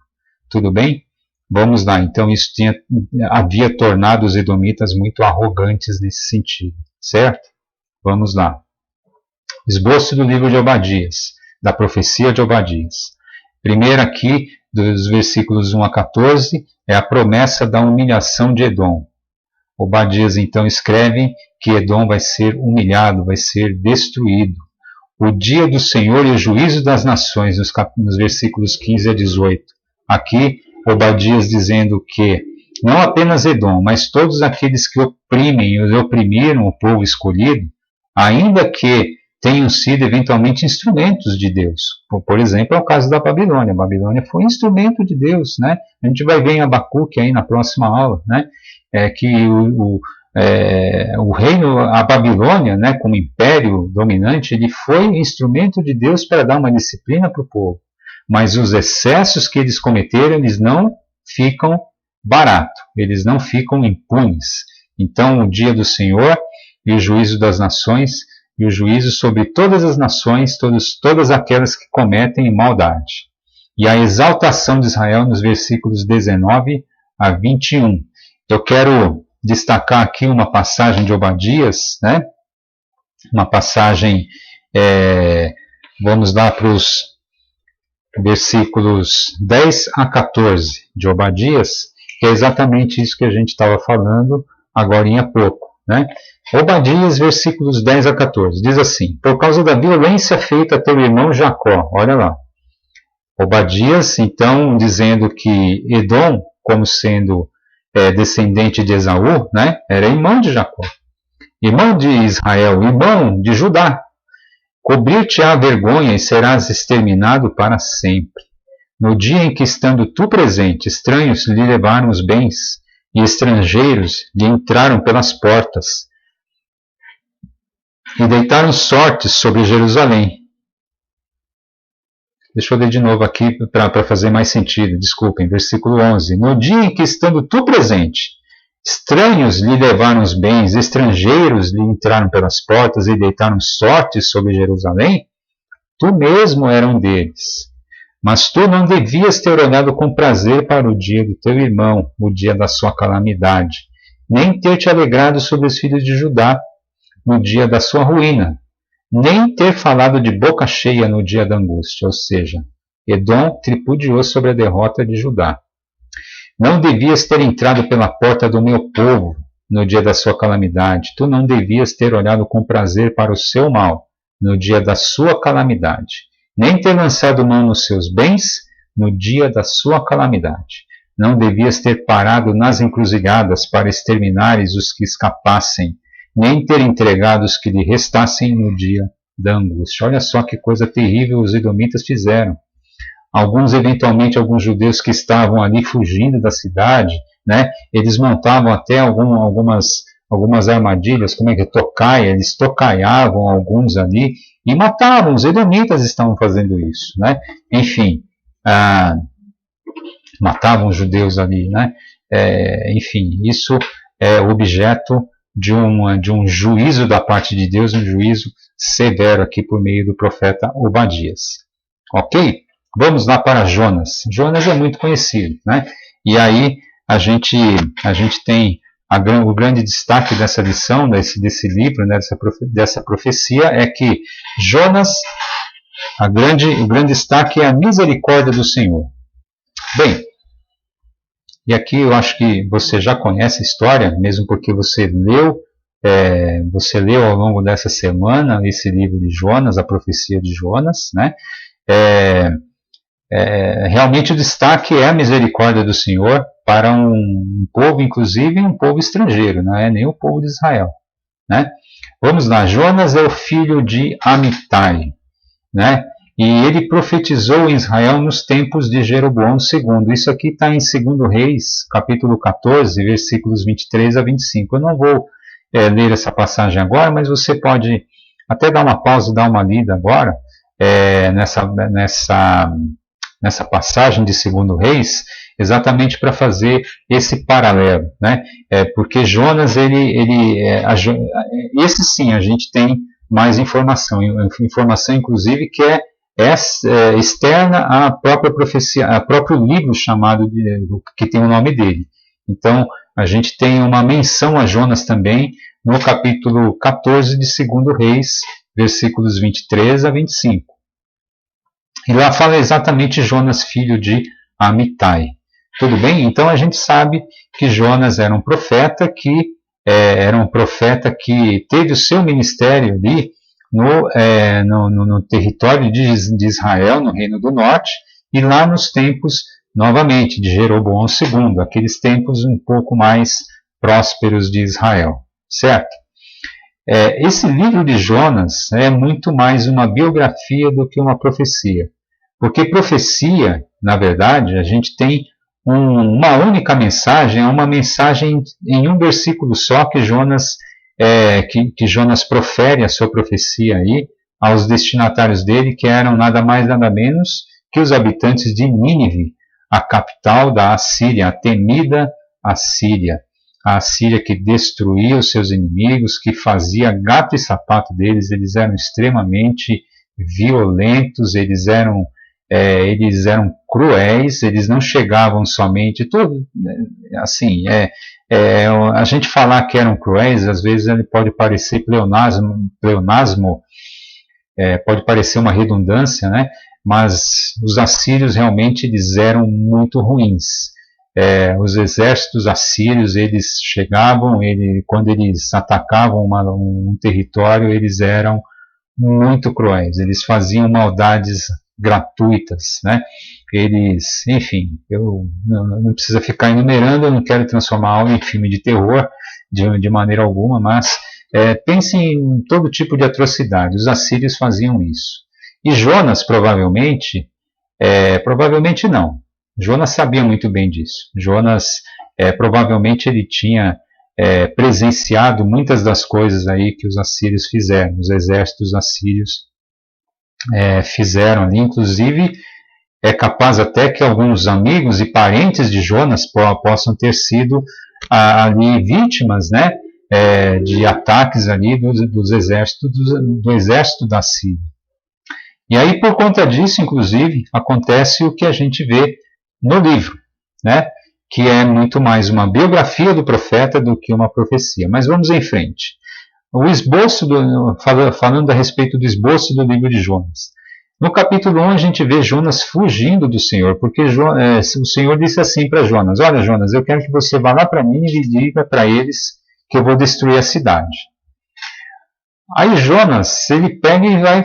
Tudo bem? Vamos lá. Então isso havia tornado os edomitas muito arrogantes nesse sentido, certo? Vamos lá. Esboço do livro de Obadias, da profecia de Obadias. Primeiro aqui, dos versículos 1 a 14, é a promessa da humilhação de Edom. Obadias então escreve que Edom vai ser humilhado, vai ser destruído. O dia do Senhor e o juízo das nações, nos versículos 15 a 18. Aqui, Obadias dizendo que não apenas Edom, mas todos aqueles que oprimem e oprimiram o povo escolhido, ainda que tenham sido eventualmente instrumentos de Deus. Por exemplo, é o caso da Babilônia. A Babilônia foi instrumento de Deus, né? A gente vai ver em Abacuque aí na próxima aula, né? Que o reino, a Babilônia, né, como império dominante, ele foi instrumento de Deus para dar uma disciplina para o povo. Mas os excessos que eles cometeram, eles não ficam barato, eles não ficam impunes. Então, o dia do Senhor e o juízo das nações, e o juízo sobre todas as nações, todas aquelas que cometem maldade. E a exaltação de Israel nos versículos 19 a 21. Eu quero destacar aqui uma passagem de Obadias, né? Uma passagem, vamos lá para os versículos 10 a 14 de Obadias, que é exatamente isso que a gente estava falando agora há pouco, né? Obadias, versículos 10 a 14, diz assim: por causa da violência feita a teu irmão Jacó, olha lá. Obadias, então, dizendo que Edom, como sendo descendente de Esaú, né, era irmão de Jacó, irmão de Israel, irmão de Judá. Cobrir-te-á vergonha e serás exterminado para sempre. No dia em que, estando tu presente, estranhos lhe levaram os bens, e estrangeiros lhe entraram pelas portas, e deitaram sortes sobre Jerusalém. Deixa eu ler de novo aqui para fazer mais sentido, desculpem, versículo 11. No dia em que, estando tu presente, estranhos lhe levaram os bens, estrangeiros lhe entraram pelas portas e deitaram sortes sobre Jerusalém, tu mesmo era um deles. Mas tu não devias ter olhado com prazer para o dia do teu irmão, o dia da sua calamidade, nem ter te alegrado sobre os filhos de Judá, no dia da sua ruína, nem ter falado de boca cheia no dia da angústia, ou seja, Edom tripudiou sobre a derrota de Judá. Não devias ter entrado pela porta do meu povo no dia da sua calamidade. Tu não devias ter olhado com prazer para o seu mal no dia da sua calamidade, nem ter lançado mão nos seus bens no dia da sua calamidade. Não devias ter parado nas encruzilhadas para exterminares os que escapassem, nem ter entregado os que lhe restassem no dia da angústia. Olha só que coisa terrível os edomitas fizeram. Eventualmente, alguns judeus que estavam ali fugindo da cidade, né, eles montavam até algumas armadilhas, como é que é, tocaia, eles tocaiavam alguns ali e matavam. Os edomitas estavam fazendo isso, né? Enfim, matavam os judeus ali, né? Enfim, isso é objeto de um juízo da parte de Deus, um juízo severo aqui por meio do profeta Obadias. Ok? Vamos lá para Jonas. Jonas é muito conhecido, né? E aí a gente tem o grande destaque dessa lição, desse livro, né, dessa profecia, é que Jonas, o grande destaque é a misericórdia do Senhor. Bem, e aqui eu acho que você já conhece a história, mesmo porque você leu ao longo dessa semana esse livro de Jonas, a profecia de Jonas, né? Realmente o destaque é a misericórdia do Senhor para um povo, inclusive um povo estrangeiro, não é nem o povo de Israel, né? Vamos lá, Jonas é o filho de Amitai, né? E ele profetizou em Israel nos tempos de Jeroboão II. Isso aqui está em 2 Reis, capítulo 14, versículos 23 a 25. Eu não vou ler essa passagem agora, mas você pode até dar uma pausa e dar uma lida agora nessa passagem de 2 Reis, exatamente para fazer esse paralelo, né? Porque Jonas, esse sim a gente tem mais informação inclusive que é externa à própria profecia, ao próprio livro chamado que tem o nome dele. Então, a gente tem uma menção a Jonas também no capítulo 14 de 2 Reis, versículos 23 a 25. E lá fala exatamente Jonas, filho de Amitai. Tudo bem? Então a gente sabe que Jonas era um profeta que teve o seu ministério ali no território de Israel, no Reino do Norte, e lá nos tempos, novamente, de Jeroboão II, aqueles tempos um pouco mais prósperos de Israel, certo? Esse livro de Jonas é muito mais uma biografia do que uma profecia, porque profecia, na verdade, a gente tem uma única mensagem, uma mensagem em um versículo só que Jonas profere a sua profecia aí aos destinatários dele, que eram nada mais nada menos que os habitantes de Nínive, a capital da Assíria, a temida Assíria. A Assíria que destruía os seus inimigos, que fazia gato e sapato deles. Eles eram extremamente violentos, eles eram cruéis, eles não chegavam somente assim, a gente falar que eram cruéis, às vezes ele pode parecer pleonasmo, pode parecer uma redundância, né? Mas os assírios realmente eles eram muito ruins. Os exércitos assírios, eles chegavam, quando eles atacavam um território, eles eram muito cruéis, eles faziam maldades gratuitas, né? Eles, enfim, eu não precisa ficar enumerando, eu não quero transformar algo em filme de terror de maneira alguma, mas pense em todo tipo de atrocidade. Os assírios faziam isso. E Jonas provavelmente não. Jonas sabia muito bem disso. Jonas provavelmente ele tinha presenciado muitas das coisas aí que os assírios fizeram, os exércitos assírios fizeram ali. Inclusive, é capaz até que alguns amigos e parentes de Jonas possam ter sido ali vítimas, né, de ataques ali do exército da Síria. E aí, por conta disso, inclusive, acontece o que a gente vê no livro, né, que é muito mais uma biografia do profeta do que uma profecia. Mas vamos em frente. O esboço, falando a respeito do esboço do livro de Jonas. No capítulo 1 a gente vê Jonas fugindo do Senhor, porque o Senhor disse assim para Jonas: olha, Jonas, eu quero que você vá lá para mim e diga para eles que eu vou destruir a cidade. Aí Jonas, ele pega e vai,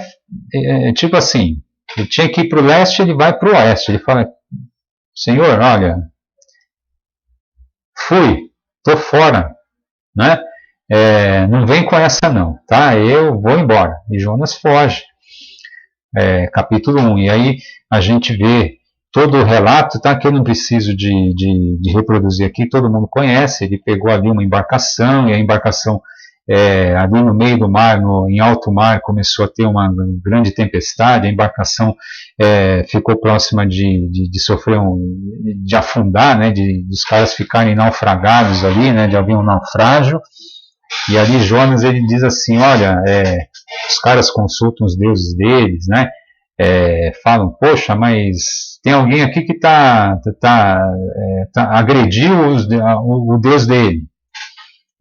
tipo assim, ele tinha que ir para o leste, ele vai para o oeste. Ele fala: Senhor, olha, fui, estou fora, né? Não vem com essa não, tá? Eu vou embora. E Jonas foge. Capítulo 1. E aí a gente vê todo o relato, tá? Que eu não preciso de reproduzir aqui, todo mundo conhece. Ele pegou ali uma embarcação, e a embarcação ali no meio do mar, em alto mar, começou a ter uma grande tempestade. A embarcação ficou próxima de sofrer de afundar, né? Dos caras ficarem naufragados ali, né? De haver um naufrágio. E ali Jonas, ele diz assim: olha, os caras consultam os deuses deles, né? Falam: poxa, mas tem alguém aqui que agrediu o deus dele.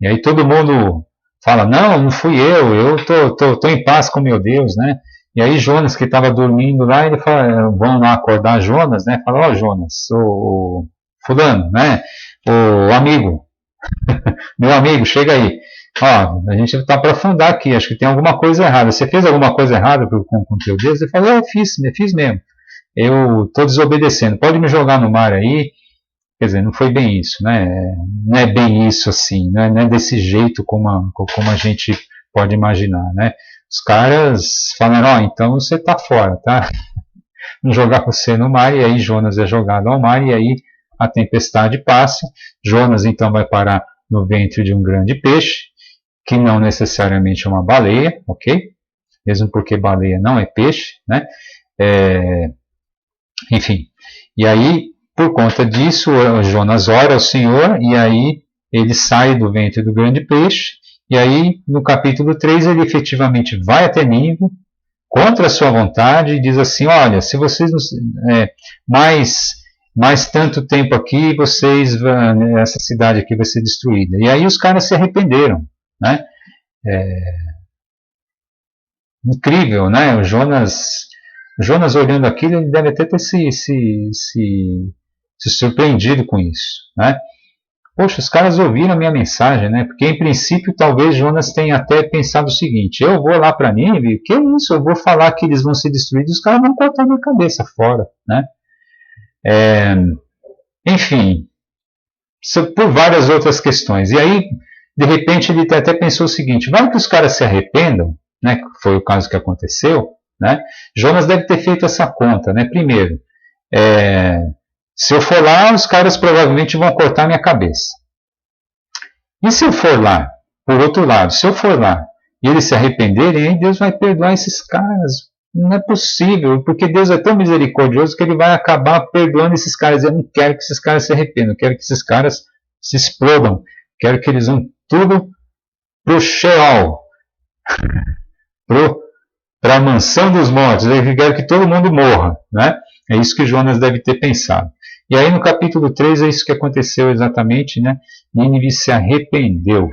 E aí todo mundo fala: não fui eu tô em paz com meu Deus, né? E aí Jonas, que estava dormindo lá, ele fala: vão lá acordar Jonas, né? Fala: ó, Jonas, o fulano, né? O amigo, meu amigo, chega aí. Ó, a gente está para afundar aqui, acho que tem alguma coisa errada. Você fez alguma coisa errada com teu Deus? Ele falou: eu fiz mesmo. Eu estou desobedecendo. Pode me jogar no mar aí. Quer dizer, não foi bem isso, né? Não é bem isso assim, né? Não é desse jeito como a gente pode imaginar, né? Os caras falaram: ó, então você está fora, tá? Vamos jogar você no mar. E aí Jonas é jogado ao mar, e aí a tempestade passa. Jonas então vai parar no ventre de um grande peixe, que não necessariamente é uma baleia, ok? Mesmo porque baleia não é peixe, né? Enfim, e aí, por conta disso, Jonas ora ao Senhor, e aí ele sai do ventre do grande peixe, e aí, no capítulo 3, ele efetivamente vai até Nínive, contra a sua vontade, e diz assim: olha, se vocês mais tanto tempo aqui, essa cidade aqui vai ser destruída. E aí os caras se arrependeram, né? Incrível, né? O Jonas olhando aquilo, ele deve até ter se surpreendido com isso, né? Poxa, os caras ouviram a minha mensagem, né? Porque em princípio talvez Jonas tenha até pensado o seguinte: eu vou lá para Nínive, que isso? Eu vou falar que eles vão ser destruídos, os caras vão cortar minha cabeça fora, né? Enfim, por várias outras questões. E aí, de repente, ele até pensou o seguinte: vai que os caras se arrependam, né? Que foi o caso que aconteceu, né? Jonas deve ter feito essa conta, né? Primeiro, se eu for lá, os caras provavelmente vão cortar minha cabeça. E se eu for lá, por outro lado, se eu for lá e eles se arrependerem, aí Deus vai perdoar esses caras. Não é possível, porque Deus é tão misericordioso que ele vai acabar perdoando esses caras. Eu não quero que esses caras se arrependam, eu quero que esses caras se explodam, quero que eles vão tudo pro Sheol, para a mansão dos mortos. Eu quero que todo mundo morra, né? É isso que Jonas deve ter pensado. E aí no capítulo 3 é isso que aconteceu exatamente, né? Nínive se arrependeu.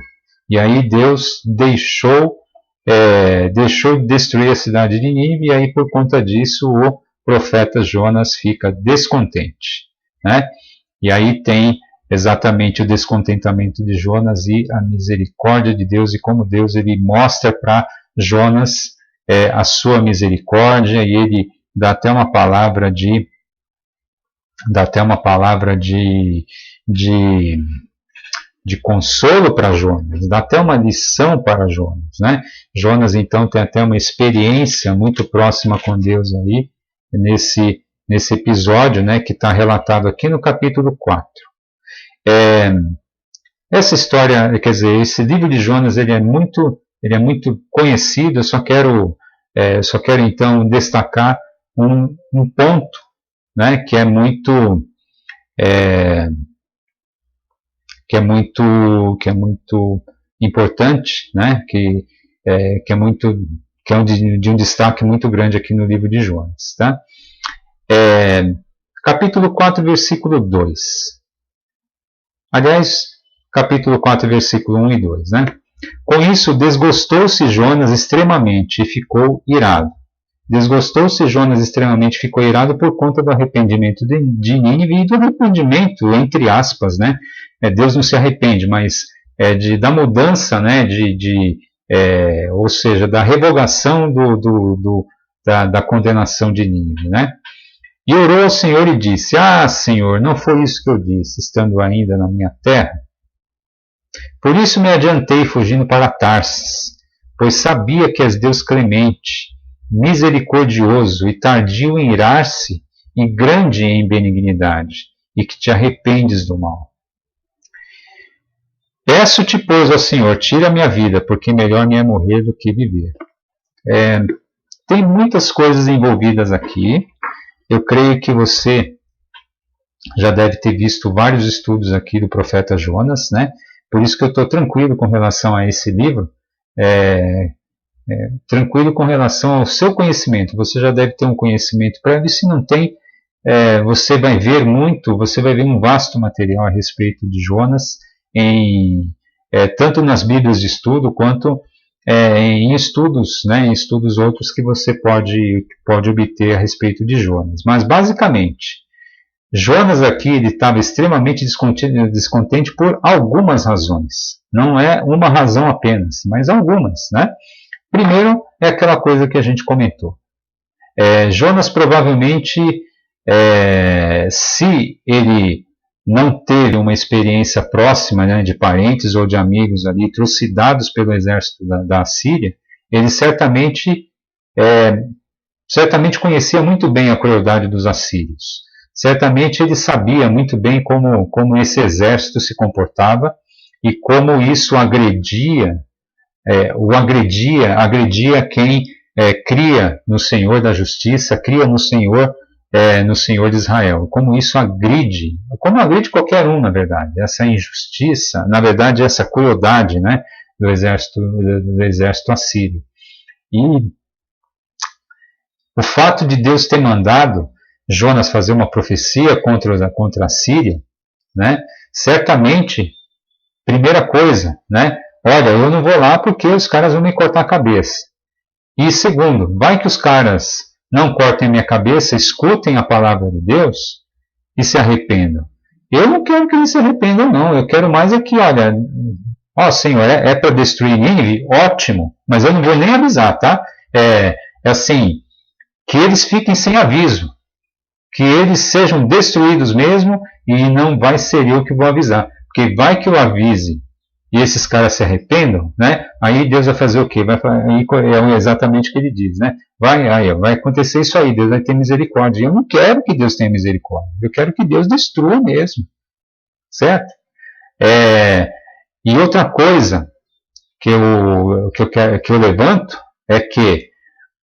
E aí Deus deixou de destruir a cidade de Nínive, e aí por conta disso o profeta Jonas fica descontente, né? E aí tem exatamente o descontentamento de Jonas e a misericórdia de Deus, e como Deus ele mostra para Jonas a sua misericórdia, e ele dá até uma palavra de consolo para Jonas, dá até uma lição para Jonas, né? Jonas então tem até uma experiência muito próxima com Deus aí, nesse episódio, né, que está relatado aqui no capítulo 4. Essa história, quer dizer, esse livro de Jonas, ele é muito conhecido. Eu só quero então destacar um ponto, né, que é muito importante, né, que é de um destaque muito grande aqui no livro de Jonas, tá? Capítulo 4, versículo 2. Aliás, capítulo 4, versículo 1 e 2, né? Com isso, desgostou-se Jonas extremamente e ficou irado. Desgostou-se Jonas extremamente, ficou irado por conta do arrependimento de Nínive e do arrependimento, entre aspas, né? Deus não se arrepende, mas da mudança, né? Ou seja, da revogação da condenação de Nínive, né? E orou ao Senhor e disse: Ah, Senhor, não foi isso que eu disse, estando ainda na minha terra? Por isso me adiantei fugindo para Tarsis, pois sabia que és Deus clemente, misericordioso e tardio em irar-se e grande em benignidade, e que te arrependes do mal. Peço-te, pois, ao Senhor, tira a minha vida, porque melhor me é morrer do que viver. Tem muitas coisas envolvidas aqui. Eu creio que você já deve ter visto vários estudos aqui do profeta Jonas, né? Por isso que eu estou tranquilo com relação a esse livro, tranquilo com relação ao seu conhecimento. Você já deve ter um conhecimento prévio, e se não tem, você vai ver um vasto material a respeito de Jonas, tanto nas Bíblias de estudo, quanto em estudos, né, em estudos outros que você pode obter a respeito de Jonas. Mas, basicamente, Jonas aqui estava extremamente descontente por algumas razões. Não é uma razão apenas, mas algumas, né? Primeiro, é aquela coisa que a gente comentou. Jonas provavelmente, se ele não teve uma experiência próxima, né, de parentes ou de amigos ali trucidados pelo exército da Assíria, ele certamente conhecia muito bem a crueldade dos assírios. Certamente ele sabia muito bem como esse exército se comportava e como isso agredia quem cria no Senhor da justiça, cria no Senhor de Israel. Como isso agride qualquer um, na verdade, essa injustiça, na verdade, essa crueldade, né, do exército assírio. E o fato de Deus ter mandado Jonas fazer uma profecia contra a Síria, né, certamente, primeira coisa, né, olha, eu não vou lá porque os caras vão me cortar a cabeça. E segundo, vai que os caras não cortem a minha cabeça, escutem a palavra de Deus e se arrependam. Eu não quero que eles se arrependam, não. Eu quero mais que, olha, Senhor, é para destruir Nínive? Ótimo, mas eu não vou nem avisar, tá? Assim, que eles fiquem sem aviso, que eles sejam destruídos mesmo e não vai ser eu que vou avisar. Porque vai que eu avise e esses caras se arrependam, né? Aí Deus vai fazer o quê? É exatamente o que ele diz, né? Vai acontecer isso aí, Deus vai ter misericórdia. Eu não quero que Deus tenha misericórdia, eu quero que Deus destrua mesmo, certo? E outra coisa que eu levanto é que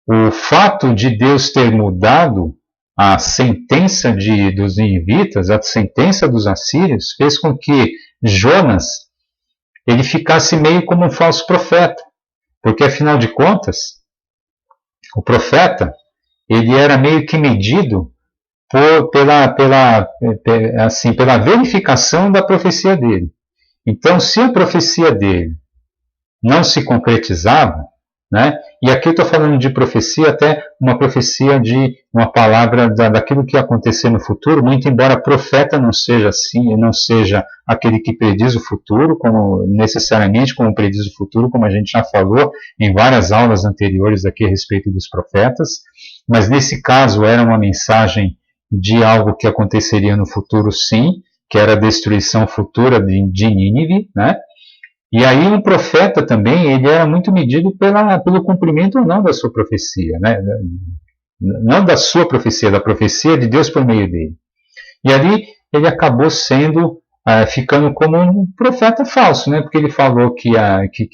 o fato de Deus ter mudado a sentença dos ninivitas, a sentença dos assírios, fez com que Jonas ele ficasse meio como um falso profeta, porque afinal de contas, o profeta ele era meio que medido pela verificação da profecia dele. Então, se a profecia dele não se concretizava, né? E aqui eu estou falando de profecia, até uma profecia de uma palavra daquilo que ia acontecer no futuro, muito embora profeta não seja assim, não seja aquele que prediz o futuro, necessariamente como prediz o futuro, como a gente já falou em várias aulas anteriores aqui a respeito dos profetas, mas nesse caso era uma mensagem de algo que aconteceria no futuro, sim, que era a destruição futura de Nínive, né? E aí um profeta também, ele era muito medido pelo cumprimento ou não da sua profecia, né? Não da sua profecia, da profecia de Deus por meio dele. E ali ele acabou ficando como um profeta falso, né? Porque ele falou que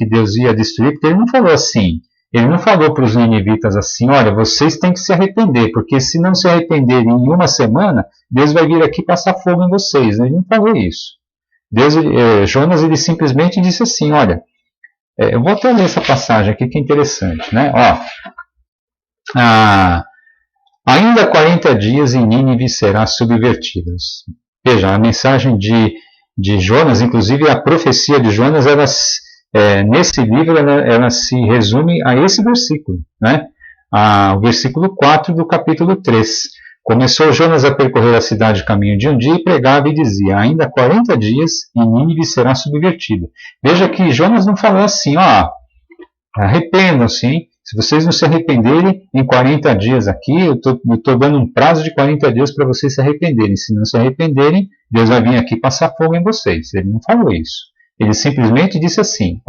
Deus ia destruir, porque ele não falou assim. Ele não falou para os ninivitas assim, olha, vocês têm que se arrepender, porque se não se arrependerem em uma semana, Deus vai vir aqui passar fogo em vocês. Ele não falou isso. Jonas ele simplesmente disse assim, olha, eu vou até ler essa passagem aqui que é interessante, né? Ainda 40 dias e Nínive será subvertida. Veja, a mensagem de Jonas, inclusive a profecia de Jonas, nesse livro ela se resume a esse versículo, né? o versículo 4 do capítulo 3. Começou Jonas a percorrer a cidade caminho de um dia e pregava e dizia: ainda 40 dias e Nínive será subvertida. Veja que Jonas não falou assim, arrependam-se, hein? Se vocês não se arrependerem em 40 dias aqui, eu estou dando um prazo de 40 dias para vocês se arrependerem. Se não se arrependerem, Deus vai vir aqui passar fogo em vocês. Ele não falou isso. Ele simplesmente disse assim,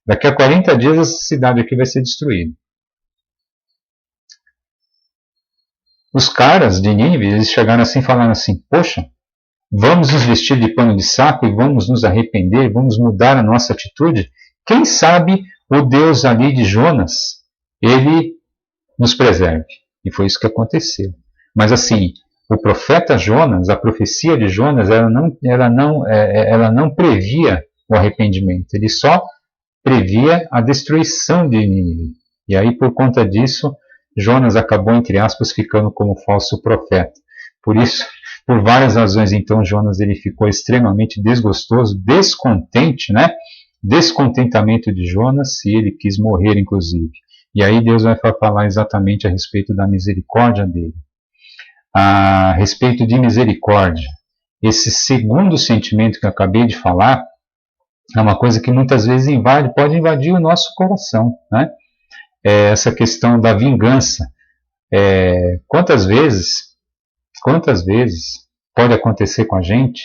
daqui a 40 dias essa cidade aqui vai ser destruída. Os caras de Nínive, eles chegaram assim, falando assim, poxa, vamos nos vestir de pano de saco e vamos nos arrepender, vamos mudar a nossa atitude? Quem sabe o Deus ali de Jonas, ele nos preserve. E foi isso que aconteceu. Mas assim, o profeta Jonas, a profecia de Jonas, ela não previa o arrependimento, ele só previa a destruição de Nínive. E aí, por conta disso, Jonas acabou, entre aspas, ficando como falso profeta. Por isso, por várias razões, então, Jonas ele ficou extremamente desgostoso, descontente, né? Descontentamento de Jonas, e ele quis morrer, inclusive. E aí Deus vai falar exatamente a respeito da misericórdia dele. A respeito de misericórdia, esse segundo sentimento que eu acabei de falar, é uma coisa que muitas vezes pode invadir o nosso coração, né? Essa questão da vingança. Quantas vezes pode acontecer com a gente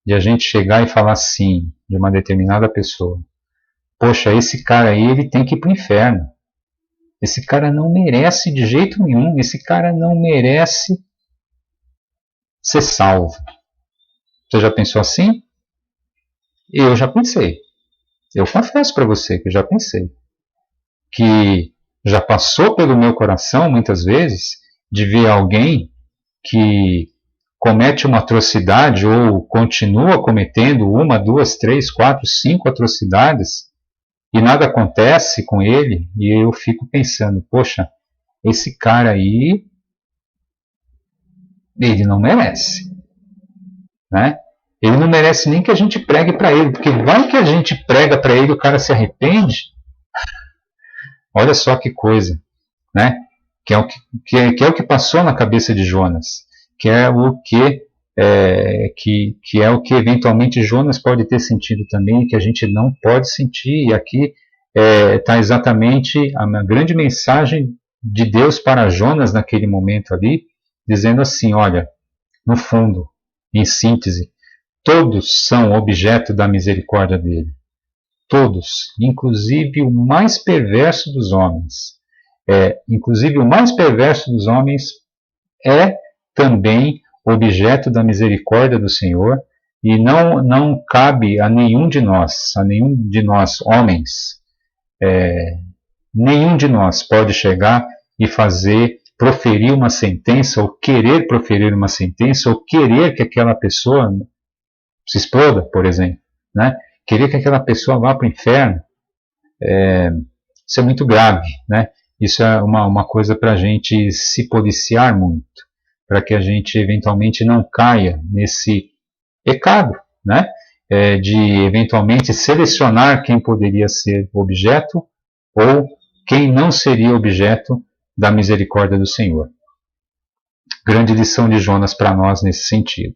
de a gente chegar e falar assim de uma determinada pessoa: poxa, esse cara aí ele tem que ir para o inferno. Esse cara não merece de jeito nenhum. Esse cara não merece ser salvo. Você já pensou assim? Eu já pensei. Eu confesso para você que eu já pensei. Que já passou pelo meu coração, muitas vezes, de ver alguém que comete uma atrocidade ou continua cometendo 1, 2, 3, 4, 5 atrocidades e nada acontece com ele, e eu fico pensando, poxa, esse cara aí, ele não merece, né? Ele não merece nem que a gente pregue para ele, porque vai que a gente prega para ele e o cara se arrepende. Olha só que coisa, né? Que é o que passou na cabeça de Jonas, que é o que eventualmente Jonas pode ter sentido também, que a gente não pode sentir. E aqui está exatamente a grande mensagem de Deus para Jonas naquele momento ali, dizendo assim: olha, no fundo, em síntese, todos são objeto da misericórdia dele. Todos, inclusive o mais perverso dos homens. Inclusive o mais perverso dos homens é também objeto da misericórdia do Senhor, e não cabe a nenhum de nós homens, nenhum de nós pode chegar e proferir uma sentença, ou querer proferir uma sentença, ou querer que aquela pessoa se exploda, por exemplo, né? Querer que aquela pessoa vá para o inferno. Isso é muito grave, né? Isso é uma coisa para a gente se policiar muito, para que a gente eventualmente não caia nesse pecado, né? De eventualmente selecionar quem poderia ser objeto ou quem não seria objeto da misericórdia do Senhor. Grande lição de Jonas para nós nesse sentido.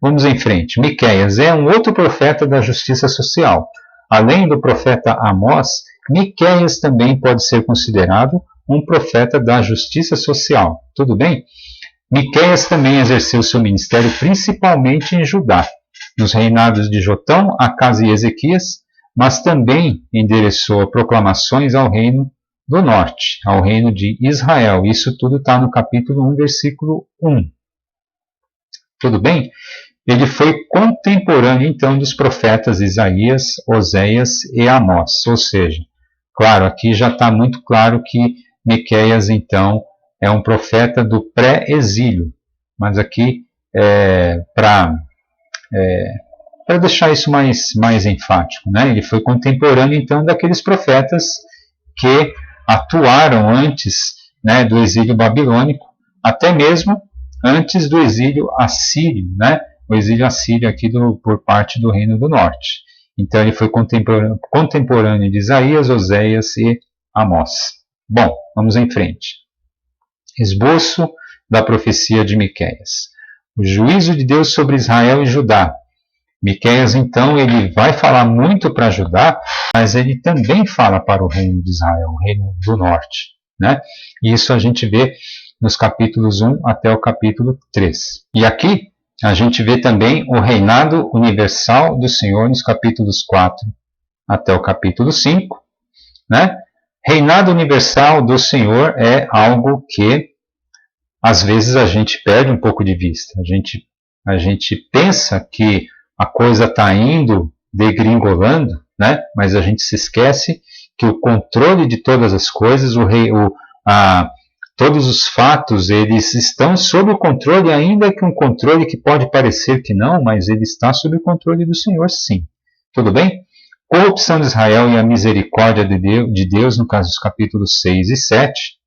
Vamos em frente. Miqueias é um outro profeta da justiça social. Além do profeta Amós, Miqueias também pode ser considerado um profeta da justiça social. Tudo bem? Miqueias também exerceu seu ministério principalmente em Judá, nos reinados de Jotão, Acás e Ezequias, mas também endereçou proclamações ao reino do norte, ao reino de Israel. Isso tudo está no capítulo 1, versículo 1. Tudo bem? Ele foi contemporâneo, então, dos profetas Isaías, Oséias e Amós. Ou seja, claro, aqui já está muito claro que Miqueias, então, é um profeta do pré-exílio. Mas aqui, para deixar isso mais enfático, né? Ele foi contemporâneo, então, daqueles profetas que atuaram antes, né, do exílio babilônico, até mesmo antes do exílio assírio, né? O exílio assírio aqui por parte do Reino do Norte. Então ele foi contemporâneo de Isaías, Oséias e Amós. Bom, vamos em frente. Esboço da profecia de Miqueias. O juízo de Deus sobre Israel e Judá. Miqueias, então, ele vai falar muito para Judá, mas ele também fala para o reino de Israel, o reino do norte, né? E isso a gente vê nos capítulos 1 até o capítulo 3. E aqui a gente vê também o reinado universal do Senhor nos capítulos 4 até o capítulo 5, né? Reinado universal do Senhor é algo que às vezes a gente perde um pouco de vista. A gente pensa que a coisa está indo degringolando, né? Mas a gente se esquece que o controle de todas as coisas, todos os fatos, eles estão sob o controle, ainda que um controle que pode parecer que não, mas ele está sob o controle do Senhor, sim. Tudo bem? Corrupção de Israel e a misericórdia de Deus, no caso dos capítulos 6 e 7.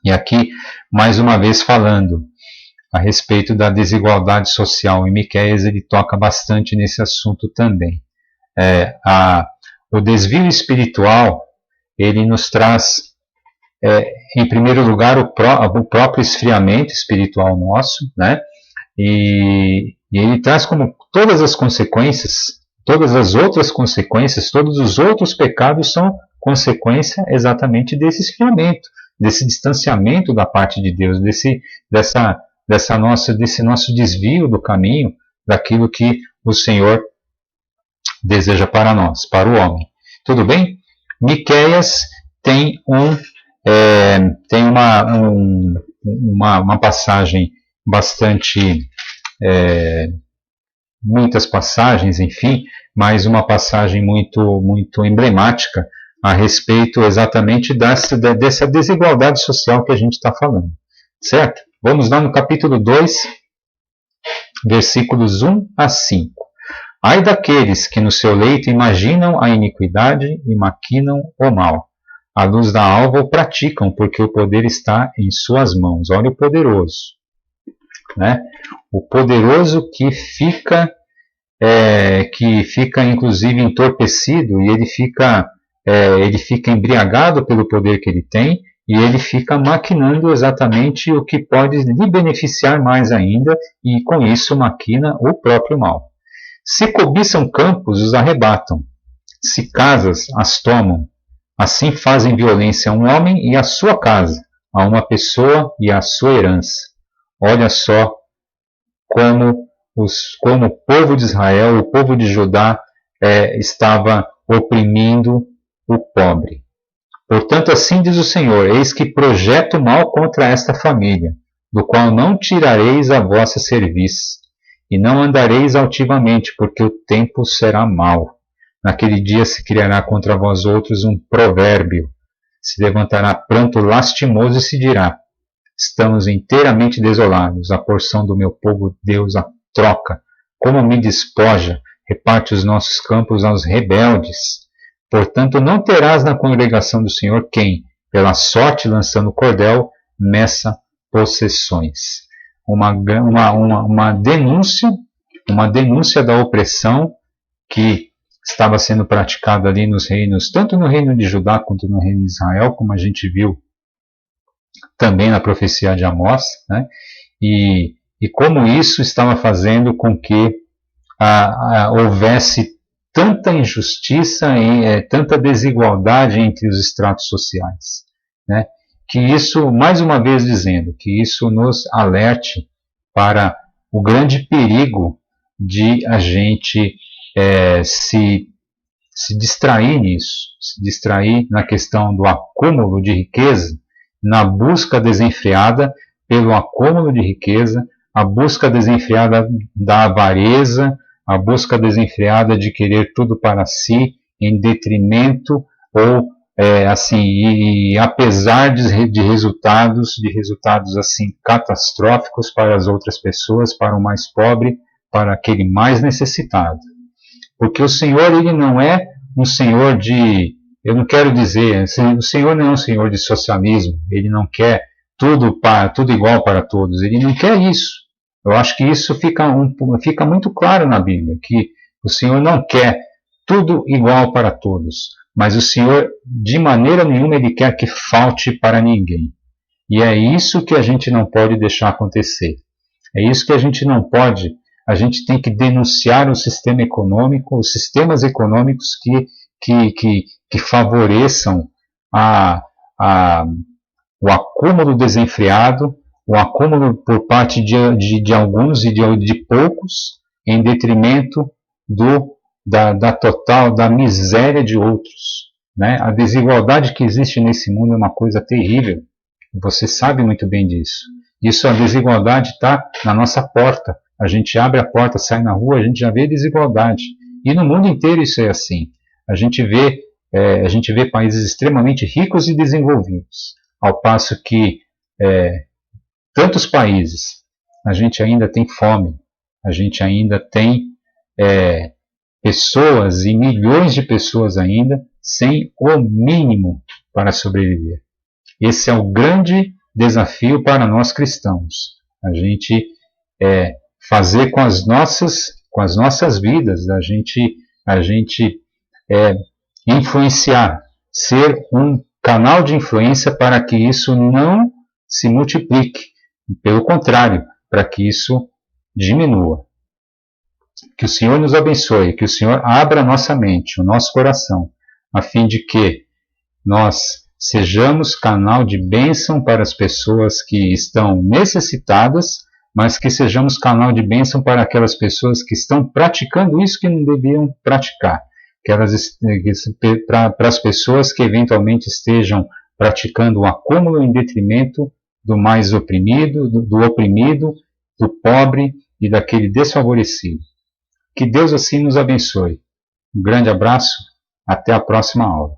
E aqui, mais uma vez falando a respeito da desigualdade social. Em Miqueias ele toca bastante nesse assunto também. O desvio espiritual, ele nos traz, em primeiro lugar, o próprio esfriamento espiritual nosso, né? E ele traz como todas as consequências, todas as outras consequências, todos os outros pecados são consequência exatamente desse esfriamento, desse distanciamento da parte de Deus, desse nosso desvio do caminho, daquilo que o Senhor deseja para nós, para o homem. Tudo bem? Miqueias tem uma passagem bastante, muitas passagens, enfim, mas uma passagem muito emblemática a respeito exatamente dessa desigualdade social que a gente está falando, certo? Vamos lá no capítulo 2, versículos 1 a 5. Ai daqueles que no seu leito imaginam a iniquidade e maquinam o mal. À luz da alva o praticam, porque o poder está em suas mãos. Olha o poderoso, né? O poderoso que fica inclusive entorpecido, e ele fica embriagado pelo poder que ele tem, e ele fica maquinando exatamente o que pode lhe beneficiar mais ainda, e com isso maquina o próprio mal. Se cobiçam campos, os arrebatam. Se casas, as tomam. Assim fazem violência a um homem e a sua casa, a uma pessoa e a sua herança. Olha só como o povo de Israel, o povo de Judá, estava oprimindo o pobre. Portanto, assim diz o Senhor, eis que projeto mal contra esta família, do qual não tirareis a vossa cerviz, e não andareis altivamente, porque o tempo será mau. Naquele dia se criará contra vós outros um provérbio, se levantará pranto lastimoso e se dirá, estamos inteiramente desolados, a porção do meu povo Deus a troca, como me despoja, reparte os nossos campos aos rebeldes. Portanto, não terás na congregação do Senhor quem, pela sorte lançando cordel, meça possessões. Uma denúncia da opressão que estava sendo praticada ali nos reinos, tanto no reino de Judá quanto no reino de Israel, como a gente viu também na profecia de Amós, né? E como isso estava fazendo com que houvesse tanta injustiça e tanta desigualdade entre os estratos sociais, né? Que isso, mais uma vez dizendo, que isso nos alerte para o grande perigo de a gente se distrair nisso, se distrair na questão do acúmulo de riqueza, na busca desenfreada pelo acúmulo de riqueza, a busca desenfreada da avareza, a busca desenfreada de querer tudo para si, em detrimento ou e apesar de resultados assim catastróficos para as outras pessoas, para o mais pobre, para aquele mais necessitado. Porque o Senhor, ele não é um Senhor eu não quero dizer, o Senhor não é um Senhor de socialismo, ele não quer tudo igual para todos, ele não quer isso. Eu acho que isso fica muito claro na Bíblia, que o Senhor não quer tudo igual para todos. mas o Senhor, de maneira nenhuma, Ele quer que falte para ninguém. E é isso que a gente não pode deixar acontecer. É isso que a gente não pode. A gente tem que denunciar o sistema econômico, os sistemas econômicos que favoreçam o acúmulo desenfreado, o acúmulo por parte de alguns e de poucos, em detrimento da miséria de outros. Né? A desigualdade que existe nesse mundo é uma coisa terrível. Você sabe muito bem disso. Isso, a desigualdade está na nossa porta. A gente abre a porta, sai na rua, a gente já vê desigualdade. E no mundo inteiro isso é assim. A gente vê países extremamente ricos e desenvolvidos, ao passo que tantos países a gente ainda tem fome, a gente ainda tem pessoas e milhões de pessoas ainda sem o mínimo para sobreviver. Esse é o grande desafio para nós cristãos. A gente fazer com as nossas vidas, a gente influenciar, ser um canal de influência para que isso não se multiplique. Pelo contrário, para que isso diminua. Que o Senhor nos abençoe, que o Senhor abra a nossa mente, o nosso coração, a fim de que nós sejamos canal de bênção para as pessoas que estão necessitadas, mas que sejamos canal de bênção para aquelas pessoas que estão praticando isso que não deviam praticar. Para as pessoas que eventualmente estejam praticando o acúmulo em detrimento do mais oprimido, do pobre e daquele desfavorecido. Que Deus assim nos abençoe. Um grande abraço, até a próxima aula.